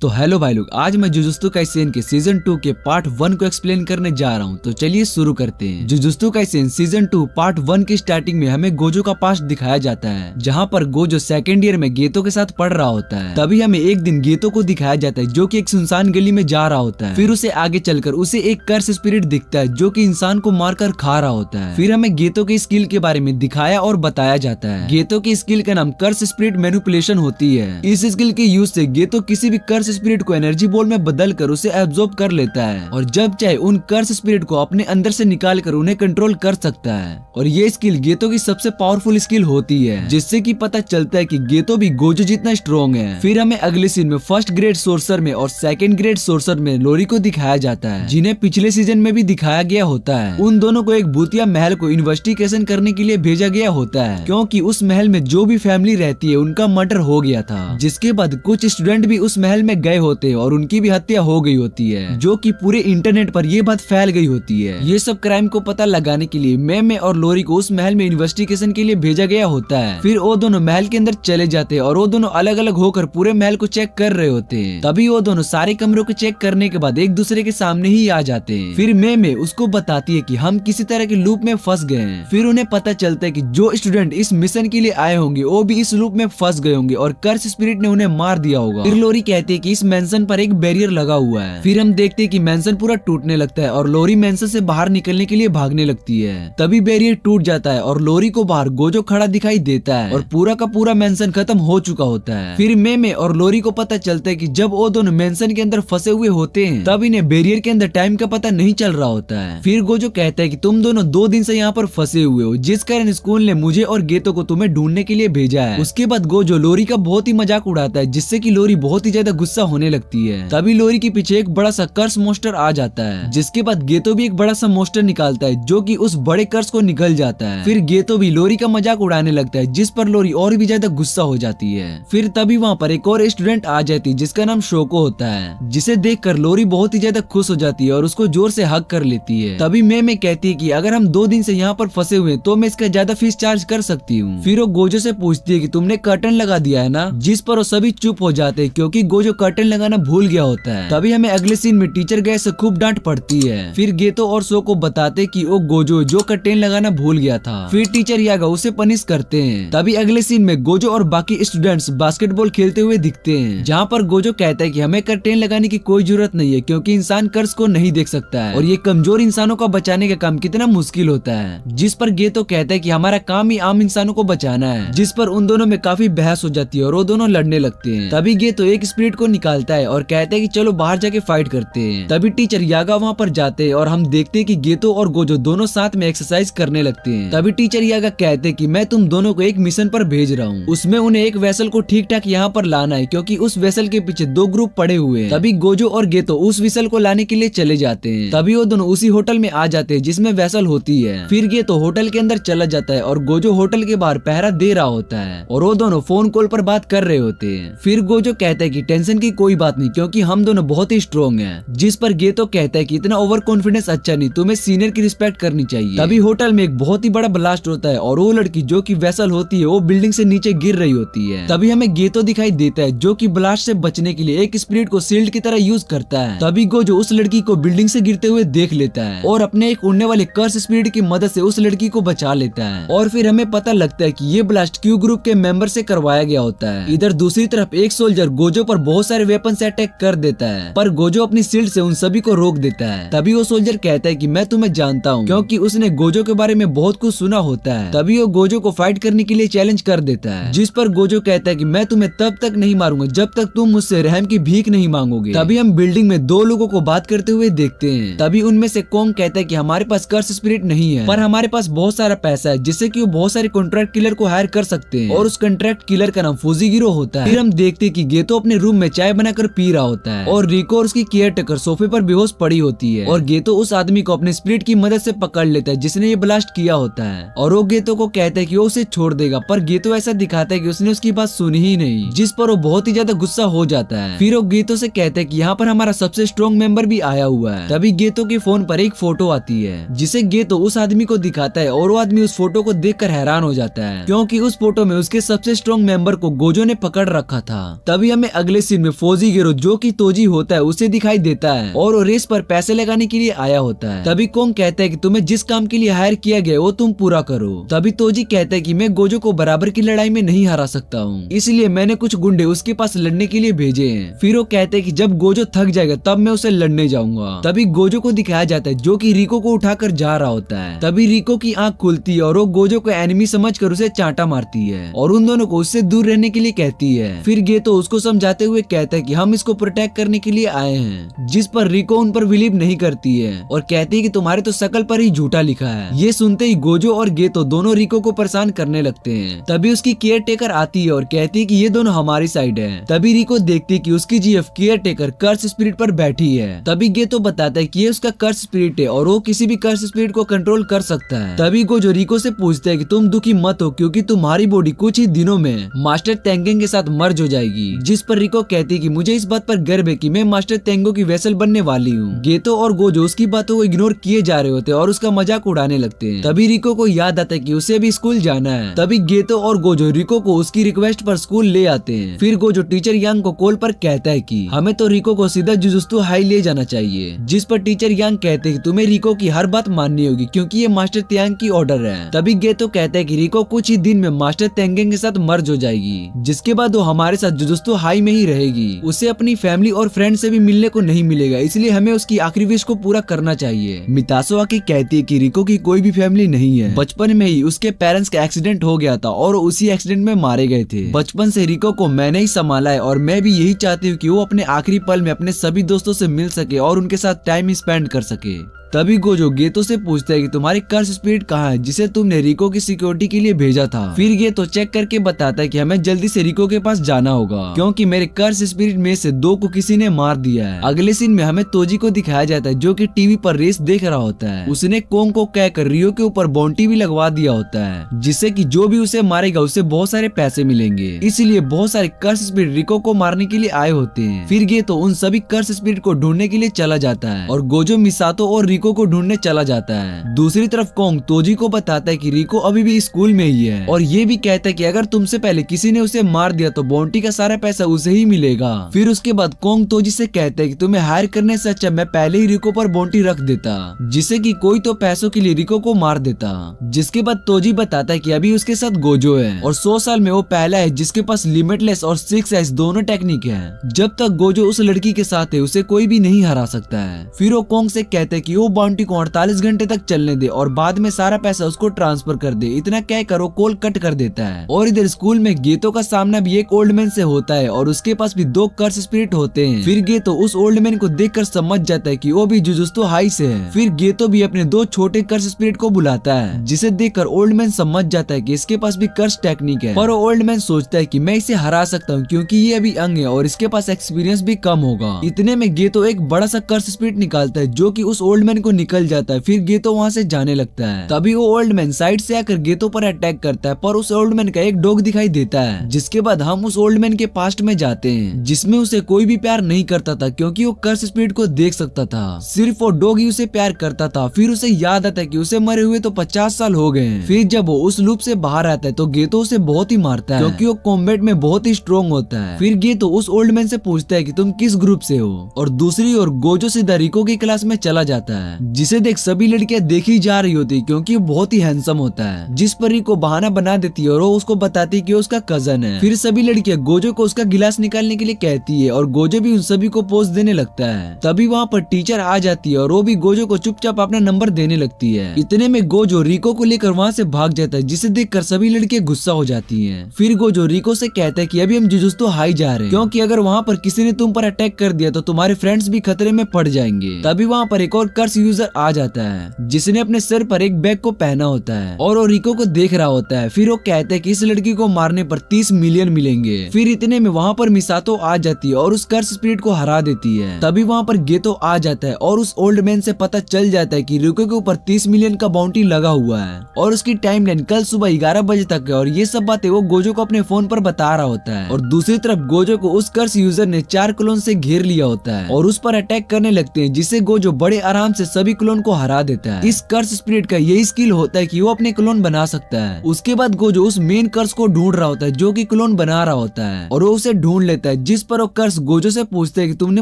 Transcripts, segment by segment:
तो हेलो भाई लोग, आज मैं जुजुत्सु काइसेन के सीजन 2 के पार्ट 1 को एक्सप्लेन करने जा रहा हूँ। तो चलिए शुरू करते हैं। जुजुत्सु काइसेन सीजन 2 पार्ट 1 की स्टार्टिंग में हमें गोजो का पास्ट दिखाया जाता है, जहाँ पर गोजो सेकेंड ईयर में गेतो के साथ पढ़ रहा होता है। तभी हमें एक दिन गेतो को दिखाया जाता है जो कि एक सुनसान गली में जा रहा होता है। फिर उसे आगे चलकर उसे एक कर्स स्पिरिट दिखता है जो कि इंसान को मारकर खा रहा होता है। फिर हमें गेतो की स्किल के बारे में दिखाया और बताया जाता है। गेतो की स्किल का नाम कर्स स्पिरिट मैनिपुलेशन होती है। इस स्किल के यूज से गेतो किसी भी कर्स स्पिरिट को एनर्जी बॉल में बदल कर उसे एब्जॉर्ब कर लेता है और जब चाहे उन कर्स स्पिरिट को अपने अंदर से निकाल कर उन्हें कंट्रोल कर सकता है। और ये स्किल गेतो की सबसे पावरफुल स्किल होती है, जिससे कि पता चलता है कि गेतो भी गोजो जितना स्ट्रॉन्ग है। फिर हमें अगले सीन में फर्स्ट ग्रेड सोर्सर में और सेकंड ग्रेड सोर्सर में लोरी को दिखाया जाता है, जिन्हें पिछले सीजन में भी दिखाया गया होता है। उन दोनों को एक भूतिया महल को इन्वेस्टिगेशन करने के लिए भेजा गया होता है, क्योंकि उस महल में जो भी फैमिली रहती है उनका मर्डर हो गया था। जिसके बाद कुछ स्टूडेंट भी उस महल में गए होते हैं और उनकी भी हत्या हो गई होती है, जो कि पूरे इंटरनेट पर ये बात फैल गई होती है। ये सब क्राइम को पता लगाने के लिए मेमे और लोरी को उस महल में इन्वेस्टिगेशन के लिए भेजा गया होता है। फिर वो दोनों महल के अंदर चले जाते हैं और वो दोनों अलग अलग होकर पूरे महल को चेक कर रहे होते हैं। तभी वो दोनों सारे कमरों को चेक करने के बाद एक दूसरे के सामने ही आ जाते हैं। फिर मेमे उसको बताती है कि हम किसी तरह के लूप में फंस गए हैं। फिर उन्हें पता चलता है कि जो स्टूडेंट इस मिशन के लिए आए होंगे वो भी इस लूप में फंस गए होंगे और कर्स स्पिरिट ने उन्हें मार दिया होगा। फिर लोरी कहती है कि इस मेंशन पर एक बैरियर लगा हुआ है। फिर हम देखते हैं कि मेंशन पूरा टूटने लगता है और लोरी मेंशन से बाहर निकलने के लिए भागने लगती है। तभी बैरियर टूट जाता है और लोरी को बाहर गोजो खड़ा दिखाई देता है और पूरा का पूरा मेंशन खत्म हो चुका होता है। फिर मेमे और लोरी को पता चलता है कि जब वो दोनों मेंशन के अंदर फंसे हुए होते हैं तब इन्हें बैरियर के अंदर टाइम का पता नहीं चल रहा होता है। फिर गोजो कहता है कि तुम दोनों 2 दिन से यहाँ पर फंसे हुए हो, जिस कारण स्कूल ने मुझे और गेतो को तुम्हें ढूंढने के लिए भेजा है। उसके बाद गोजो लोरी का बहुत ही मजाक उड़ाता है, जिससे कि लोरी बहुत ही ज्यादा गुस्सा होने लगती है। तभी लोरी के पीछे एक बड़ा सा कर्स मोस्टर आ जाता है, जिसके बाद गेतो भी एक बड़ा सा मोस्टर निकालता है जो कि उस बड़े कर्स को निकल जाता है। फिर गेतो भी लोरी का मजाक उड़ाने लगता है, जिस पर लोरी और भी ज्यादा गुस्सा हो जाती है। फिर तभी वहाँ पर एक और स्टूडेंट आ जाती है जिसका नाम शोको होता है, जिसे देखकर लोरी बहुत ही ज्यादा खुश हो जाती है और उसको जोर से हग कर लेती है। तभी मैं कहती है कि अगर हम 2 दिन से यहाँ पर फंसे हुए तो मैं इसका ज्यादा फीस चार्ज कर सकती हूँ। फिर वो गोजो से पूछती है कि तुमने कर्टन लगा दिया है ना, जिस पर वो सभी चुप हो जाते हैं क्योंकि गोजो कर्टन लगाना भूल गया होता है। तभी हमें अगले सीन में टीचर गए से खूब डांट पड़ती है। फिर गेतो और सो को बताते कि वो गोजो जो कर्टेन लगाना भूल गया था। फिर टीचर यागा उसे पनिश करते हैं। तभी अगले सीन में गोजो और बाकी स्टूडेंट्स बास्केटबॉल खेलते हुए दिखते हैं, जहाँ पर गोजो कहता है कि हमें कर्टेन लगाने की कोई जरूरत नहीं है क्योंकि इंसान कर्स को नहीं देख सकता है और ये कमजोर इंसानों का बचाने का काम कितना मुश्किल होता है। जिस पर गेतो कहता है कि हमारा काम ही आम इंसानों को बचाना है, जिस पर उन दोनों में काफी बहस हो जाती है और वो दोनों लड़ने लगते हैं। तभी गेतो एक स्पिरिट को निकालता है और कहता है कि चलो बाहर जाके फाइट करते हैं। तभी टीचर यागा वहाँ पर जाते हैं और हम देखते हैं कि गेतो और गोजो दोनों साथ में एक्सरसाइज करने लगते हैं। तभी टीचर यागा कहते हैं कि मैं तुम दोनों को एक मिशन पर भेज रहा हूँ, उसमें उन्हें एक वेसल को ठीक ठाक यहाँ पर लाना है क्योंकि उस वेसल के पीछे 2 ग्रुप पड़े हुए हैं। तभी गोजो और गेतो उस वेसल को लाने के लिए चले जाते हैं। तभी वो दोनों उसी होटल में आ जाते हैं जिसमें वेसल होती है। फिर गेतो होटल के अंदर चला जाता है और गोजो होटल के बाहर पहरा दे रहा होता है और वो दोनों फोन कॉल पर बात कर रहे होते हैं। फिर गोजो कहता है कि टेंशन की कोई बात नहीं क्योंकि हम दोनों बहुत ही स्ट्रॉन्ग हैं। जिस पर गेतो कहता है कि इतना ओवर कॉन्फिडेंस अच्छा नहीं, तुम्हें सीनियर की रिस्पेक्ट करनी चाहिए। तभी होटल में एक बहुत ही बड़ा ब्लास्ट होता है और वो लड़की जो कि वेसल होती है वो बिल्डिंग से नीचे गिर रही होती है। तभी हमें गेतो दिखाई देता है जो कि ब्लास्ट से बचने के लिए एक स्पिरिट को शील्ड की तरह यूज करता है। तभी गोजो उस लड़की को बिल्डिंग से गिरते हुए देख लेता है और अपने एक उड़ने वाले कर्स स्पिरिट की मदद से उस लड़की को बचा लेता है। और फिर हमें पता लगता है कि ये ब्लास्ट क्यू ग्रुप के मेंबर से करवाया गया होता है। इधर दूसरी तरफ एक सोल्जर गोजो पर बहुत सारे वेपन से अटैक कर देता है, पर गोजो अपनी शील्ड से उन सभी को रोक देता है। तभी वो सोल्जर कहता है कि मैं तुम्हें जानता हूँ क्योंकि उसने गोजो के बारे में बहुत कुछ सुना होता है। तभी वो गोजो को फाइट करने के लिए चैलेंज कर देता है, जिस पर गोजो कहता है कि मैं तुम्हें तब तक नहीं मारूंगा जब तक तुम मुझसे रहम की भीख नहीं मांगोगे। तभी हम बिल्डिंग में 2 लोगों को बात करते हुए देखते हैं। तभी उनमें से कोंग कहता है कि हमारे पास कर्स स्पिरिट नहीं है, पर हमारे पास बहुत सारा पैसा है जिससे कि वो बहुत सारे कॉन्ट्रैक्ट किलर को हायर कर सकते हैं और उस कॉन्ट्रैक्ट किलर का नाम फुजीगिरो होता है। फिर हम देखते हैं कि गेतो अपने रूम में चाय बनाकर पी रहा होता है और रिको और उसकी केयर टेकर सोफे पर बेहोश पड़ी होती है और गेतो उस आदमी को अपने स्पिरिट की मदद से पकड़ लेता है जिसने ये ब्लास्ट किया होता है और वो गेतो को कहता है कि वो उसे छोड़ देगा, पर गेतो ऐसा दिखाता है कि उसने उसकी बात सुनी ही नहीं, जिस पर वो बहुत ही ज्यादा गुस्सा हो जाता है। फिर वो गेतो से कहता है कि यहाँ पर हमारा सबसे स्ट्रॉन्ग मेंबर भी आया हुआ है। तभी गेतो के फोन पर एक फोटो आती है जिसे गेतो उस आदमी को दिखाता है और वो आदमी उस फोटो को देखकर हैरान हो जाता है क्योंकि उस फोटो में उसके सबसे स्ट्रॉन्ग मेंबर को गोजो ने पकड़ रखा था। तभी हमें अगले सीन में फौजी गिरोह जो कि तोजी होता है उसे दिखाई देता है और वो रेस पर पैसे लगाने के लिए आया होता है। तभी कोंग कहता है कि तुम्हें जिस काम के लिए हायर किया गया वो तुम पूरा करो। तभी तोजी कहता है कि मैं गोजो को बराबर की लड़ाई में नहीं हरा सकता हूँ, इसलिए मैंने कुछ गुंडे उसके पास लड़ने के लिए भेजे हैं। फिर वो कहते हैं कि जब गोजो थक जाएगा तब मैं उसे लड़ने जाऊंगा। तभी गोजो को दिखाया जाता है जो कि रिको को उठाकर जा रहा होता है। तभी रिको की आंख खुलती है और वो गोजो को एनिमी समझकर उसे चांटा मारती है और उन दोनों को उससे दूर रहने के लिए कहती है। फिर गेतो उसको समझाते हुए कहता है कि हम इसको प्रोटेक्ट करने के लिए आए हैं, जिस पर रिको उन पर बिलीव नहीं करती है और कहती है कि तुम्हारे तो शकल पर ही झूठा लिखा है। ये सुनते ही गोजो और गेतो दोनों रिको को परेशान करने लगते हैं। तभी उसकी केयर टेकर आती है और कहती है कि ये दोनों हमारी साइड है। तभी रिको देखती है कि उसकी जीएफ केयर टेकर कर्स स्पिरिट पर बैठी है। तभी गेतो बताता है कि ये उसका कर्स स्पिरिट है और वो किसी भी कर्स स्पिरिट को कंट्रोल कर सकता है। तभी गोजो रिको से पूछता है कि तुम दुखी मत हो क्योंकि तुम्हारी बॉडी कुछ ही दिनों में मास्टर तेंगेंग के साथ मर्ज हो जाएगी। जिस पर रिको कहती है कि मुझे इस बात पर गर्व है कि मैं मास्टर तेंगो की वेसल बनने वाली हूँ। गेतो और गोजो उसकी बातों को इग्नोर किए जा रहे होते हैं और उसका मजाक उड़ाने लगते हैं। तभी रिको को याद आता है कि उसे भी स्कूल जाना है। तभी गेतो और गोजो रिको को उसकी रिक्वेस्ट पर स्कूल ले आते हैं। फिर गोजो टीचर यांग को कॉल पर कहता है कि हमें तो रिको को सीधा जुजुत्सु हाई ले जाना चाहिए। जिस पर टीचर यांग कहते हैं कि तुम्हें रिको की हर बात माननी होगी क्योंकि ये मास्टर त्यांग की ऑर्डर है। तभी गेतो कहता है कि रिको कुछ ही दिन में मास्टर तेंगेंग के साथ मर्ज हो जाएगी, जिसके बाद वो हमारे साथ जुजुत्सु हाई में ही रहेगी। उसे अपनी फैमिली और फ्रेंड से भी मिलने को नहीं मिलेगा, इसलिए हमें उसकी आखिरी विश को पूरा करना चाहिए। मितासो आके कहती है कि रिको की कोई भी फैमिली नहीं है। बचपन में ही उसके पेरेंट्स का एक्सीडेंट हो गया था और उसी एक्सीडेंट में मारे गए थे। बचपन से रिको को मैंने ही संभाला है और मैं भी यही चाहती हूँ कि वो अपने आखिरी पल में अपने सभी दोस्तों से मिल सके और उनके साथ टाइम स्पेंड कर सके। तभी गोजो गेतो से पूछता है कि तुम्हारी कर्स स्पिरिट कहाँ है जिसे तुमने रिको की सिक्योरिटी के लिए भेजा था। फिर गेतो चेक करके बताता है कि हमें जल्दी से रिको के पास जाना होगा क्योंकि मेरे कर्स स्पिरिट में से 2 को किसी ने मार दिया है। अगले सीन में हमें तोजी को दिखाया जाता है जो कि टीवी पर रेस देख रहा होता है। उसने कोंग को कहकर रियो के ऊपर बाउंटी भी लगवा दिया होता है जिससे कि जो भी उसे मारेगा उसे बहुत सारे पैसे मिलेंगे। इसलिए बहुत सारे कर्स स्पिरिट रिको को मारने के लिए आए होते हैं। फिर गेतो उन सभी कर्स स्पिरिट को ढूंढने के लिए चला जाता है और गोजो मिसातो और रिको को ढूंढने चला जाता है। दूसरी तरफ कोंग तोजी को बताता है कि रिको अभी भी स्कूल में ही है और ये भी कहता है कि अगर तुमसे पहले किसी ने उसे मार दिया तो बाउंटी का सारा पैसा उसे ही मिलेगा। फिर उसके बाद कोंग तोजी से कहता है कि तुम्हें हायर करने से अच्छा मैं पहले ही रिको पर बाउंटी रख देता, जिससे कि कोई तो पैसों के लिए रिको को मार देता। जिसके बाद तोजी बताता है कि अभी उसके साथ गोजो है और 100 साल में वो पहला है जिसके पास लिमिटलेस और 6S दोनों टेक्निक है। जब तक गोजो उस लड़की के साथ है उसे कोई भी नहीं हरा सकता है। फिर वो कोंग से कहते हैं कि वो बाउंटी को 48 घंटे तक चलने दे और बाद में सारा पैसा उसको ट्रांसफर कर दे। इतना कह कर वो कॉल कट कर देता है। और इधर स्कूल में गेतो का सामना भी एक ओल्ड मैन से होता है और उसके पास भी 2 कर्स स्पिरिट होते हैं। फिर गेतो उस ओल्ड मैन को देखकर समझ जाता है कि वो भी जुजुत्सु हाई से है। फिर गेतो भी अपने 2 छोटे कर्स स्पिरिट को बुलाता है, जिसे देखकर ओल्ड मैन समझ जाता है कि इसके पास भी कर्स टेक्निक है। पर ओल्ड मैन सोचता है कि मैं इसे हरा सकता हूँ क्योंकि ये अभी यंग है और इसके पास एक्सपीरियंस भी कम होगा। इतने में गेतो एक बड़ा सा कर्स स्पिरिट निकालता है जो कि उस ओल्ड मैन को निकल जाता है। फिर गेतो वहाँ से जाने लगता है। तभी वो ओल्ड मैन साइड से आकर गेतो पर अटैक करता है, पर उस ओल्ड मैन का एक डॉग दिखाई देता है। जिसके बाद हम उस ओल्ड मैन के पास्ट में जाते हैं जिसमें उसे कोई भी प्यार नहीं करता था क्योंकि वो कर्स स्पिरिट को देख सकता था। सिर्फ वो डॉग ही उसे प्यार करता था। फिर उसे याद आता है कि उसे मरे हुए तो 50 साल हो गए हैं। फिर जब वो उस लूप से बाहर आता है तो गेतो उसे बहुत ही मारता है क्योंकि वो कॉम्बैट में बहुत ही स्ट्रॉन्ग होता है। फिर गेतो उस ओल्ड मैन से पूछता है कि तुम किस ग्रुप से हो और दूसरी ओर गोजो सीधा रिको की क्लास में चला जाता है, जिसे देख सभी लड़कियां देखी जा रही होती है क्योंकि वो बहुत ही हैंडसम होता है। जिस पर रिको बहाना बना देती है और वो उसको बताती है कि उसका कजन है। फिर सभी लड़कियां गोजो को उसका गिलास निकालने के लिए कहती है और गोजो भी उन सभी को पोज देने लगता है। तभी वहाँ पर टीचर आ जाती है और वो भी गोजो को चुपचाप अपना नंबर देने लगती है। इतने में गोजो रिको को लेकर वहाँ से भाग जाता है, जिसे देखकर सभी लड़कियां गुस्सा हो जाती हैं। फिर गोजो रिको से कहता है कि अभी हम जुजुत्सु हाई जा रहे हैं क्योंकि अगर वहाँ पर किसी ने तुम पर अटैक कर दिया तो तुम्हारे फ्रेंड्स भी खतरे में पड़ जाएंगे। तभी वहाँ पर एक और कर्स यूजर आ जाता है जिसने अपने सर पर एक बैग को पहना होता है और वो रिको को देख रहा होता है। फिर वो कहता है कि इस लड़की को मारने पर 30 मिलियन मिलेंगे। फिर इतने में वहाँ पर मिसातो आ जाती है और उस कर्स स्पिरिट को हरा देती है। तभी वहाँ पर गेतो आ जाता है और उस ओल्ड मैन से पता चल जाता है कि रिको के ऊपर 30 मिलियन का बाउंटी लगा हुआ है और उसकी टाइमलाइन कल सुबह 11 बजे तक है और ये सब बातें वो गोजो को अपने फोन पर बता रहा होता है। और दूसरी तरफ गोजो को उस कर्स यूजर ने 4 क्लोन से घेर लिया होता है और उस पर अटैक करने लगते हैं, जिसे गोजो बड़े आराम से सभी क्लोन को हरा देता है। इस कर्स स्पिरिट का यही स्किल होता है कि वो अपने क्लोन बना सकता है। उसके बाद गोजो उस मेन कर्स को ढूंढ रहा होता है जो कि क्लोन बना रहा होता है और वो उसे ढूंढ लेता है, जिस पर वो कर्स गोजो से पूछते हैं कि तुमने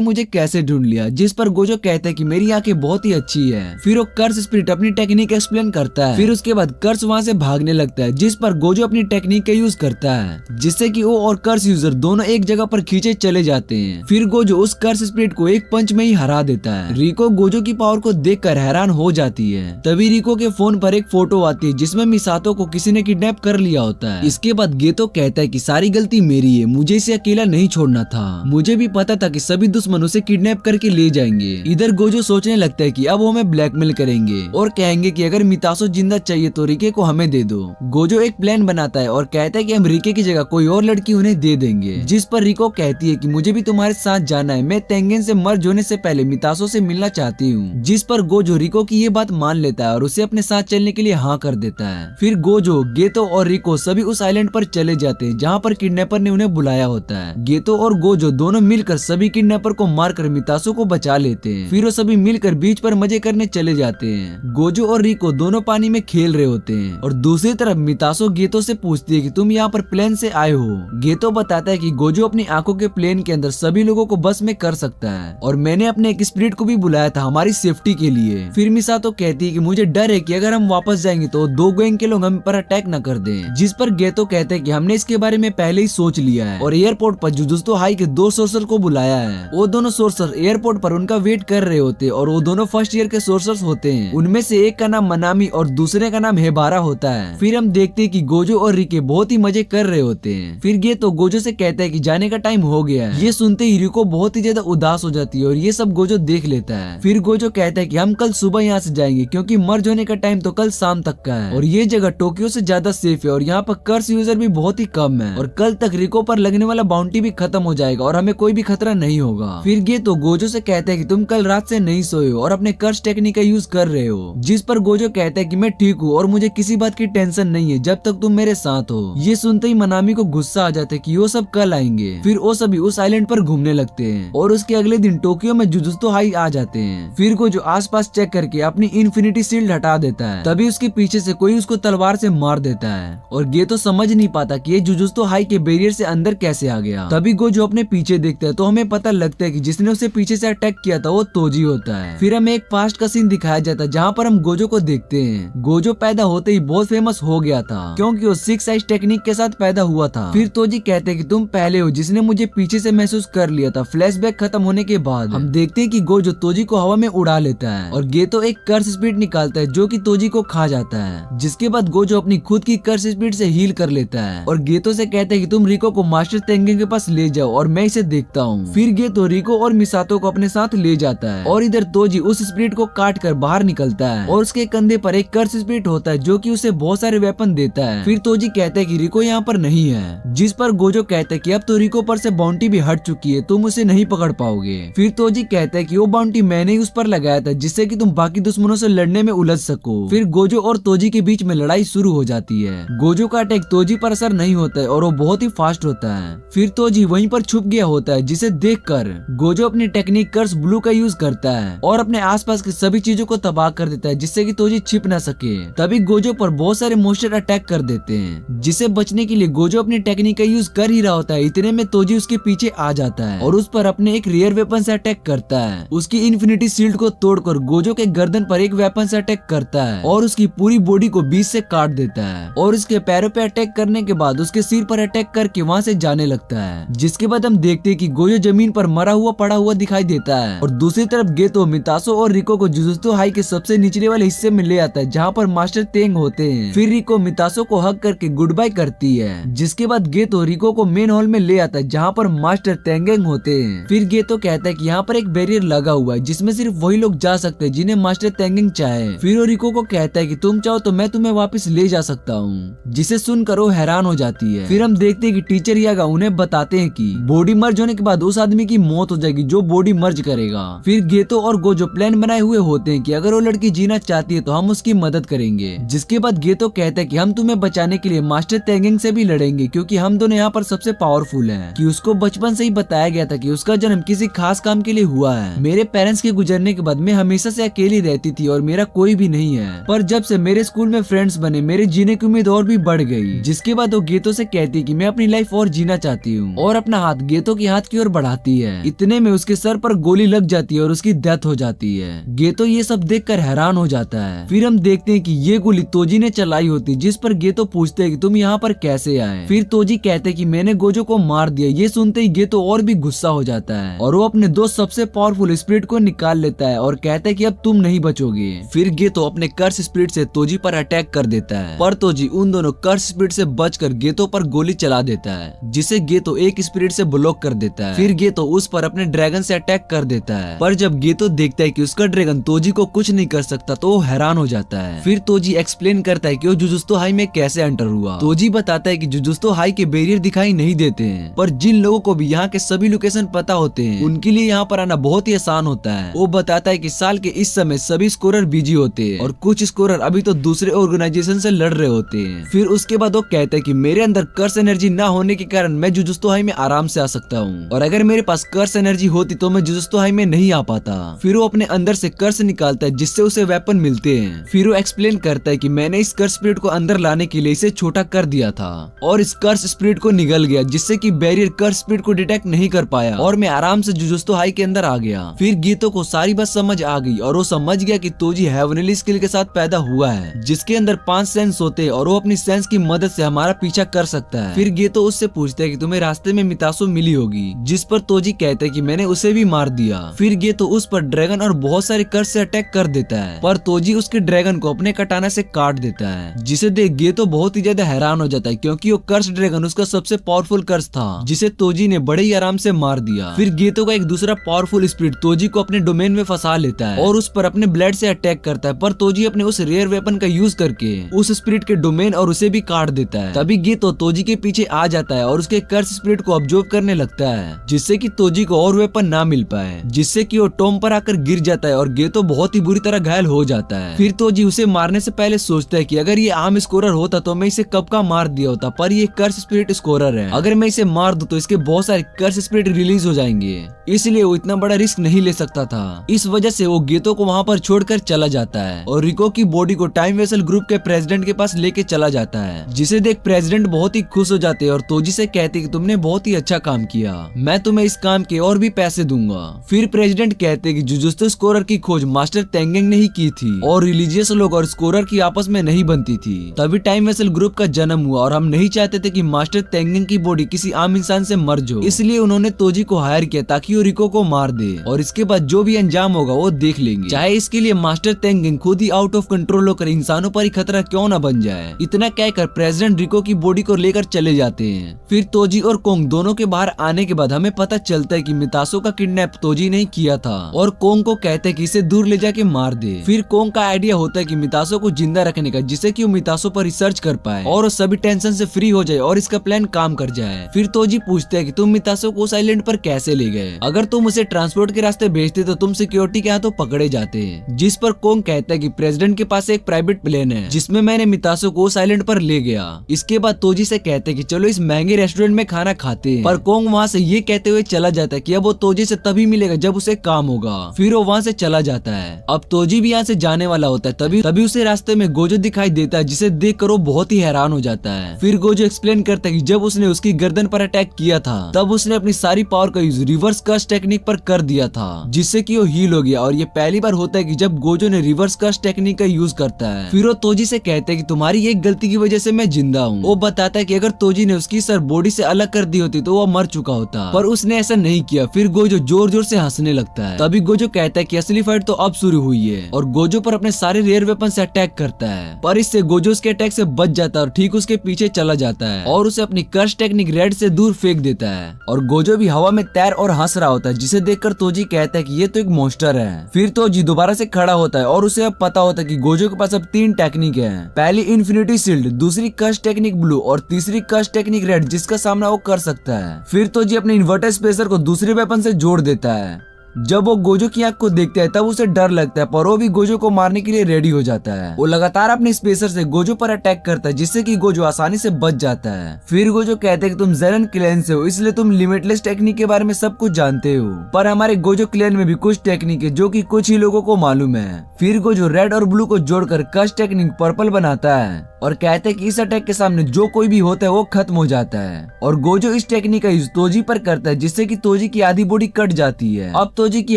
मुझे कैसे ढूंढ लिया, जिस पर गोजो कहता है कि मेरी आंखें बहुत ही अच्छी है। फिर वो कर्स स्पिरिट अपनी टेक्निक एक्सप्लेन करता है। फिर उसके बाद कर्स वहाँ से भागने लगता है, जिस पर गोजो अपनी टेक्निक का यूज करता है जिससे कि वो और कर्स यूजर दोनों एक जगह पर खींचे चले जाते हैं। फिर गोजो उस कर्स स्पिरिट को एक पंच में ही हरा देता है। रिको गोजो की पावर को देखकर हैरान हो जाती है। तभी रिको के फोन पर एक फोटो आती है जिसमें मिसातो को किसी ने किडनैप कर लिया होता है। इसके बाद गेतो कहता है कि सारी गलती मेरी है, मुझे इसे अकेला नहीं छोड़ना था, मुझे भी पता था कि सभी दुश्मन उसे किडनैप करके ले जाएंगे। इधर गोजो सोचने लगता है कि अब वो हमें ब्लैकमेल करेंगे और कहेंगे कि अगर मितासो जिंदा चाहिए तो रिके को हमें दे दो। गोजो एक प्लान बनाता है और कहता है कि हम रिके की जगह कोई और लड़की उन्हें दे देंगे, जिस पर रिको कहती है कि मुझे भी तुम्हारे साथ जाना है, मैं तेंगेन से मर्ज होने से पहले मितासो से मिलना चाहती हूँ। जिस पर गोजो रिको की ये बात मान लेता है और उसे अपने साथ चलने के लिए हाँ कर देता है। फिर गोजो, गेतो और रिको सभी उस आइलैंड पर चले जाते हैं जहाँ पर किडनैपर ने उन्हें बुलाया होता है। गेतो और गोजो दोनों मिलकर सभी किडनैपर को मारकर मितासो को बचा लेते हैं। फिर वो सभी मिलकर बीच पर मजे करने चले जाते हैं। गोजो और रिको दोनों पानी में खेल रहे होते हैं और दूसरी तरफ मितासो गेतो से पूछती है कि तुम यहाँ पर प्लेन से आए हो। गेतो बताता है कि गोजो अपनी आंखों के प्लेन के अंदर सभी लोगों को बस में कर सकता है और मैंने अपने एक स्पिरिट को भी बुलाया था हमारी सेफ्टी के लिए। फिर मिसातो कहती है कि मुझे डर है कि अगर हम वापस जाएंगे तो दो गैंग के लोग हम पर अटैक न कर दें, जिस पर गेतो कहते हैं कि हमने इसके बारे में पहले ही सोच लिया है और एयरपोर्ट पर जुजुत्सु हाई के दो सोर्सर को बुलाया है। वो दोनों सोर्सर एयरपोर्ट पर उनका वेट कर रहे होते हैं और वो दोनों फर्स्ट ईयर के सोर्सर्स होते हैं। उनमें से एक का नाम मनामी और दूसरे का नाम हेबारा होता है। फिर हम देखते हैं कि गोजो और रिके बहुत ही मजे कर रहे होते हैं। फिर गेतो गोजो से कहता है कि जाने का टाइम हो गया है। ये सुनते ही रिको बहुत ही ज्यादा उदास हो जाती है और ये सब गोजो देख लेता है। फिर गोजो कहता है कि हम कल सुबह यहाँ से जाएंगे क्योंकि मर्ज होने का टाइम तो कल शाम तक का है और ये जगह टोक्यो से ज्यादा सेफ है और यहाँ पर कर्स यूजर भी बहुत ही कम है और कल तक रिको पर लगने वाला बाउंटी भी खत्म हो जाएगा और हमें कोई भी खतरा नहीं होगा। फिर गेतो गोजो से कहता है कि तुम कल रात से नहीं सोए हो और अपने कर्स टेक्निक का यूज कर रहे हो, जिस पर गोजो कहता है कि मैं ठीक हूँ और मुझे किसी बात की टेंशन नहीं है जब तक तुम मेरे साथ हो। ये सुनते ही मनामी को गुस्सा आ जाता है कि वो सब कल आएंगे। फिर वो सभी उस आइलैंड पर घूमने लगते हैं और उसके अगले दिन टोक्यो में जुजुत्सु हाई आ जाते हैं। फिर गोजो आसपास चेक करके अपनी इन्फिनिटी शील्ड हटा देता है। तभी उसके पीछे से कोई उसको तलवार से मार देता है और गेतो समझ नहीं पाता कि ये जुजुत्सु हाई के बैरियर से अंदर कैसे आ गया। तभी गोजो अपने पीछे देखता है तो हमें पता लगता है कि जिसने उसे पीछे से अटैक किया था वो तोजी होता है। फिर हमें एक पास्ट का सीन दिखाया जाता है जहाँ पर हम गोजो को देखते हैं। गोजो पैदा होते ही बहुत फेमस हो गया था क्योंकि वो 6 आइज टेक्निक के साथ पैदा हुआ था। फिर तोजी कहते हैं कि तुम पहले हो जिसने मुझे पीछे से महसूस कर लिया था। फ्लैशबैक खत्म होने के बाद हम देखते हैं कि गोजो तोजी को हवा में उड़ा लेता है और गेतो एक कर्स स्पिरिट निकालता है जो कि तोजी को खा जाता है, जिसके बाद गोजो अपनी खुद की कर्स स्पिरिट से हील कर लेता है और गेतो से कहता है कि तुम रिको को मास्टर तेंगेन के पास ले जाओ और मैं इसे देखता हूँ। फिर गेतो रिको और मिसातो को अपने साथ ले जाता है और इधर तोजी उस स्पिरिट को काट कर बाहर निकलता है और उसके कंधे पर एक कर्स स्पिरिट होता है जो कि उसे बहुत सारे वेपन देता है। फिर तोजी कहता है कि रिको यहाँ पर नहीं है, जिस पर गोजो कहता है कि अब तो रिको पर से बाउंटी भी हट चुकी है, तुम उसे नहीं पकड़ पाओगे। फिर तोजी कहता है कि वो बाउंटी मैंने ही उस पर लगाया था जिससे कि तुम बाकी दुश्मनों से लड़ने में उलझ सको। फिर गोजो और तोजी के बीच में लड़ाई शुरू हो जाती है। गोजो का अटैक तोजी पर असर नहीं होता है और वो बहुत ही फास्ट होता है। फिर तोजी वहीं पर छुप गया होता है, जिसे देखकर गोजो अपनी टेक्निक कर्स ब्लू का यूज करता है और अपने आसपास की सभी चीजों को तबाह कर देता है जिससे कि तोजी छिप न सके। तभी गोजो पर बहुत सारे मोस्टर अटैक कर देते हैं, जिसे बचने के लिए गोजो अपनी टेक्निक का यूज कर ही रहा होता है। इतने में तोजी उसके पीछे आ जाता है और उस पर अपने एक रेयर वेपन से अटैक करता है। उसकी इन्फिनिटी शील्ड को तोड़कर गोजो के गर्दन पर एक वेपन से अटैक करता है और उसकी पूरी बॉडी को बीच से काट देता है और उसके पैरों पे अटैक करने के बाद उसके सिर पर अटैक करके वहाँ से जाने लगता है। जिसके बाद हम देखते हैं कि गोजो जमीन पर मरा हुआ पड़ा हुआ दिखाई देता है और दूसरी तरफ गेतो मितासो और रिको को जुजुत्सु हाई के सबसे निचले वाले हिस्से में ले आता है जहाँ पर मास्टर तेंग होते हैं। फिर रिको मितासो को हग करके गुड बाय करती है, जिसके बाद गेतो रिको को मेन हॉल में ले आता है जहाँ पर मास्टर तेंगेंग होते हैं। फिर गेतो कहता है कि यहाँ पर एक बैरियर लगा हुआ है जिसमें सिर्फ वही लोग जा सकते हैं जिन्हें मास्टर तेंगेंग चाहे। फिर वो रिको को कहता है कि तुम चाहो तो मैं तुम्हें वापस ले जा सकता हूँ, जिसे सुनकर वो हैरान हो जाती है। फिर हम देखते हैं कि टीचर यागा उन्हें बताते हैं कि बॉडी मर्ज होने के बाद उस आदमी की मौत हो जाएगी जो बॉडी मर्ज करेगा। फिर गेतो और गोजो प्लान बनाए हुए होते हैं कि अगर वो लड़की जीना चाहती है तो हम उसकी मदद करेंगे। जिसके बाद गेतो कहता है कि हम तुम्हें बचाने के लिए मास्टर तेंगेंग से भी लड़ेंगे क्योंकि हम दोनों यहाँ पर सबसे पावरफुल हैं। कि उसको बचपन से ही बताया गया था कि उसका जन्म किसी खास काम के लिए हुआ है। मेरे पेरेंट्स के गुजरने के बाद मैं हमेशा से अकेली रहती थी और मेरा कोई भी नहीं है, पर जब से मेरे स्कूल में फ्रेंड्स बने मेरे जीने की उम्मीद और भी बढ़ गई। जिसके बाद वो गेतो से कहती कि मैं अपनी लाइफ और जीना चाहती हूँ और अपना हाथ गेतो के हाथ की ओर बढ़ाती है। इतने में उसके सर पर गोली लग जाती है और उसकी डेथ हो जाती है। गेतो ये सब देखकर हैरान हो जाता है। फिर हम देखते हैं कि ये गोली तोजी ने चलाई होती, जिस पर गेतो पूछते हैं कि तुम यहाँ पर कैसे आए। फिर तोजी कहते कि मैंने गोजो को मार दिया। ये सुनते ही गेतो और भी गुस्सा हो जाता है और वो अपने दो सबसे पावरफुल स्पिरिट को निकाल लेता है और कहता है कि अब तुम नहीं बचोगे। फिर गेतो अपने कर्स स्पिरिट से तोजी पर अटैक कर देता है, पर तोजी उन दोनों कर्स स्पिरिट से बचकर गेतो पर गोली चला देता है, जिसे गेतो एक स्पिरिट से ब्लॉक कर देता है। फिर गेतो उस पर अपने ड्रैगन से अटैक कर देता है, पर जब गेतो देखता है कि उसका ड्रैगन तोजी को कुछ नहीं कर सकता तो वो हैरान हो जाता है। फिर तोजी एक्सप्लेन करता है कि वो जुजुत्सु हाई में कैसे एंटर हुआ। तोजी बताता है कि जुजुत्सु हाई के बैरियर दिखाई नहीं देते हैं, पर जिन लोगों को भी यहाँ के सभी लोकेशन पता होते हैं उनके लिए यहाँ पर आना बहुत ही आसान होता है। वो बताता है कि साल के इस समय सभी स्कोरर बिजी होते हैं और कुछ स्कोरर अभी तो दूसरे ऑर्गेनाइजेशन से लड़ रहे होते हैं। फिर उसके बाद वो कहता है कि मेरे अंदर कर्स एनर्जी ना होने के कारण मैं जुजुत्सु हाई में आराम से आ सकता हूँ, और अगर मेरे पास कर्स एनर्जी होती तो मैं जुजुत्सु हाई में नहीं आ पाता। फिर वो अपने अंदर से कर्स निकालता है जिससे उसे वेपन मिलते हैं। फिर वो एक्सप्लेन करता है कि मैंने इस कर्स स्पिरिट को अंदर लाने के लिए इसे छोटा कर दिया था और इस कर्स स्पिरिट को निगल गया, जिससे कि बैरियर कर्स स्पिरिट को डिटेक्ट नहीं कर पाया और मैं आराम से जुजुत्सु हाई के अंदर आ गया। फिर गेतो को सारी बात समझ आ गई और वो समझ गया कि तोजी हेवनली स्किल के साथ पैदा हुआ है, जिसके अंदर 5 सेंस होते हैं और वो अपनी सेंस की मदद से हमारा पीछा कर सकता है। फिर गेतो उससे पूछता है कि तुम्हें रास्ते में मितासो मिली होगी, जिस पर तोजी कहता है कि मैंने उसे भी मार दिया। फिर गेतो उस पर ड्रैगन और बहुत सारे कर्स से अटैक कर देता है, पर तोजी उसके ड्रैगन को अपने कटाना से काट देता है, जिसे देख गेतो बहुत ही ज्यादा हैरान हो जाता है क्योंकि वो कर्स ड्रैगन उसका सबसे पावरफुल कर्स था, जिसे तोजी ने बड़े ही आराम से मार दिया। फिर गेतो का एक दूसरा पावरफुल स्पिरिट तोजी को अपने डोमेन में फंसा लेता है और उस पर अपने ब्लड से अटैक करता है, पर तोजी अपने उस रेयर वेपन का यूज करके उस स्पिरिट के डोमेन और उसे भी काट देता है। तभी गेतो तोजी के पीछे आ जाता है और उसके कर्स स्पिरिट को ऑब्जर्व करने लगता है, जिससे कि तोजी को और वेपन ना मिल पाए, जिससे कि वो टॉम पर आकर गिर जाता है और गेतो बहुत ही बुरी तरह घायल हो जाता है। फिर तोजी उसे मारने से पहले सोचता है कि अगर ये आम स्कोरर होता तो मैं इसे कब का मार दिया होता, पर ये कर्स स्पिरिट स्कोरर है, अगर मैं इसे मार दूं तो इसके बहुत सारे कर्स स्पिरिट रिलीज हो जाएंगे, इसलिए वो इतना बड़ा रिस्क नहीं ले सकता था। इस वजह से वो गेतो को वहाँ पर छोड़कर चला जाता है और रिको की बॉडी को टाइम वेसल ग्रुप के प्रेसिडेंट के पास लेके चला जाता है, जिसे देख प्रेसिडेंट बहुत ही खुश हो जाते हैं और तोजी से कहते कि तुमने बहुत ही अच्छा काम किया, मैं तुम्हें इस काम के और भी पैसे दूंगा। फिर प्रेसिडेंट कहते कि जुजुत्सु स्कोरर की खोज मास्टर तेंगेंग ने ही की थी और रिलीजियस लोग और स्कोरर की आपस में नहीं बनती थी, तभी टाइम वेसल ग्रुप का जन्म हुआ और हम नहीं चाहते थे कि मास्टर तेंगेंग की बॉडी किसी आम इंसान से मर्ज हो, इसलिए उन्होंने तोजी को हायर किया ताकि वो रिको को मार दे और इसके बाद जो भी अंजाम होगा वो देख लेंगे, चाहे इसके लिए मास्टर तेंगेंग खुद ही आउट ऑफ कंट्रोल होकर इंसानों पर ही खतरा क्यों न बन जाए। इतना कहकर प्रेसिडेंट रिको की बॉडी को लेकर चले जाते हैं। फिर तोजी और कोंग दोनों के बाहर आने के बाद हमें पता चलता है कि मितासो का किडनैप तोजी ने किया था और कोंग को कहते हैं कि इसे दूर ले जाके मार दे। फिर कोंग का आइडिया होता है कि मितासो को जिंदा रखने का, जिससे कि वो मितासो पर रिसर्च कर पाए और सभी टेंशन से फ्री हो जाए और इसका प्लान काम कर जाए। फिर तोजी पूछते हैं कि तुम मितासो को उस आइलैंड पर कैसे ले गए, अगर तुम उसे ट्रांसपोर्ट के रास्ते भेजते तो तुम सिक्योरिटी के हाथों पकड़े जाते। जिस पर कोंग कहता है कि प्रेसिडेंट के पास एक प्राइवेट प्लेन है जिसमें मैंने मितासो को उस आइलैंड पर ले गया। इसके बाद तोजी से कहते हैं कि चलो इस महंगे रेस्टोरेंट में खाना खाते हैं, पर कोंग वहाँ से ये कहते हुए चला जाता है कि अब वो तोजी से तभी मिलेगा जब उसे काम होगा। फिर वो वहाँ से चला जाता है। अब तोजी भी यहाँ से जाने वाला होता है, तभी उसे रास्ते में गोजो दिखाई देता है, जिसे देखकर वो बहुत ही हैरान हो जाता है। फिर गोजो एक्सप्लेन करता है कि जब उसने उसकी गर्दन पर अटैक किया था तब उसने अपनी सारी पावर का यूज रिवर्स कर्स टेक्निक पर कर दिया था, जिससे कि वो हील हो गया और ये पहली बार होता है कि जब गोजो ने रिवर्स कर्स टेक्निक का यूज करता है। फिर वो तोजी से कहते हैं कि तुम्हारी एक गलती की वजह से मैं जिंदा हूँ। वो बताता है कि अगर तोजी ने उसकी सर बॉडी से अलग कर दी होती तो वो मर चुका होता, पर उसने ऐसा नहीं किया। फिर गोजो जोर जोर से हंसने लगता है। तभी गोजो कहता है कि असली फाइट तो अब शुरू हुई है और गोजो पर अपने सारे रेयर वेपन से अटैक करता है, पर इससे गोजो उसके अटैक से बच जाता है और ठीक उसके पीछे चला जाता है और उसे अपनी कर्स टेक्निक रेड से दूर फेंक देता है और गोजो भी हवा में तैर और हंस रहा होता है, जिसे देखकर तोजी कहता है कि ये तो एक मॉन्स्टर है। फिर तोजी दोबारा से खड़ा होता है और उसे अब पता होता है कि गोजो के पास अब 3 टेक्निक है, पहली इन्फिनिटी शील्ड, दूसरी कर्स टेक्निक ब्लू और तीसरी कर्स टेक्निक रेड, जिसका सामना वो कर सकता है। फिर तोजी अपने इन्वर्टर स्पेसर को दूसरे वेपन से जोड़ देता है जब वो गोजो की आंख को देखता है तब उसे डर लगता है, पर वो भी गोजो को मारने के लिए रेडी हो जाता है। वो लगातार अपने स्पेसर से गोजो पर अटैक करता है, जिससे कि गोजो आसानी से बच जाता है। फिर गोजो कहते हैं कि तुम ज़ेनन क्लैन से हो, इसलिए तुम लिमिटलेस टेक्निक के बारे में सब कुछ जानते हो, पर हमारे गोजो क्लैन में भी कुछ टेक्निक है जो कि कुछ ही लोगों को मालूम है। फिर गोजो रेड और ब्लू को जोड़कर कस्ट टेक्निक पर्पल बनाता है और कहते हैं कि इस अटैक के सामने जो कोई भी होता है वो खत्म हो जाता है। और गोजो इस टेक्निक का यूज तोजी पर करता है, जिससे कि तोजी की आधी बॉडी कट जाती है। अब तोजी की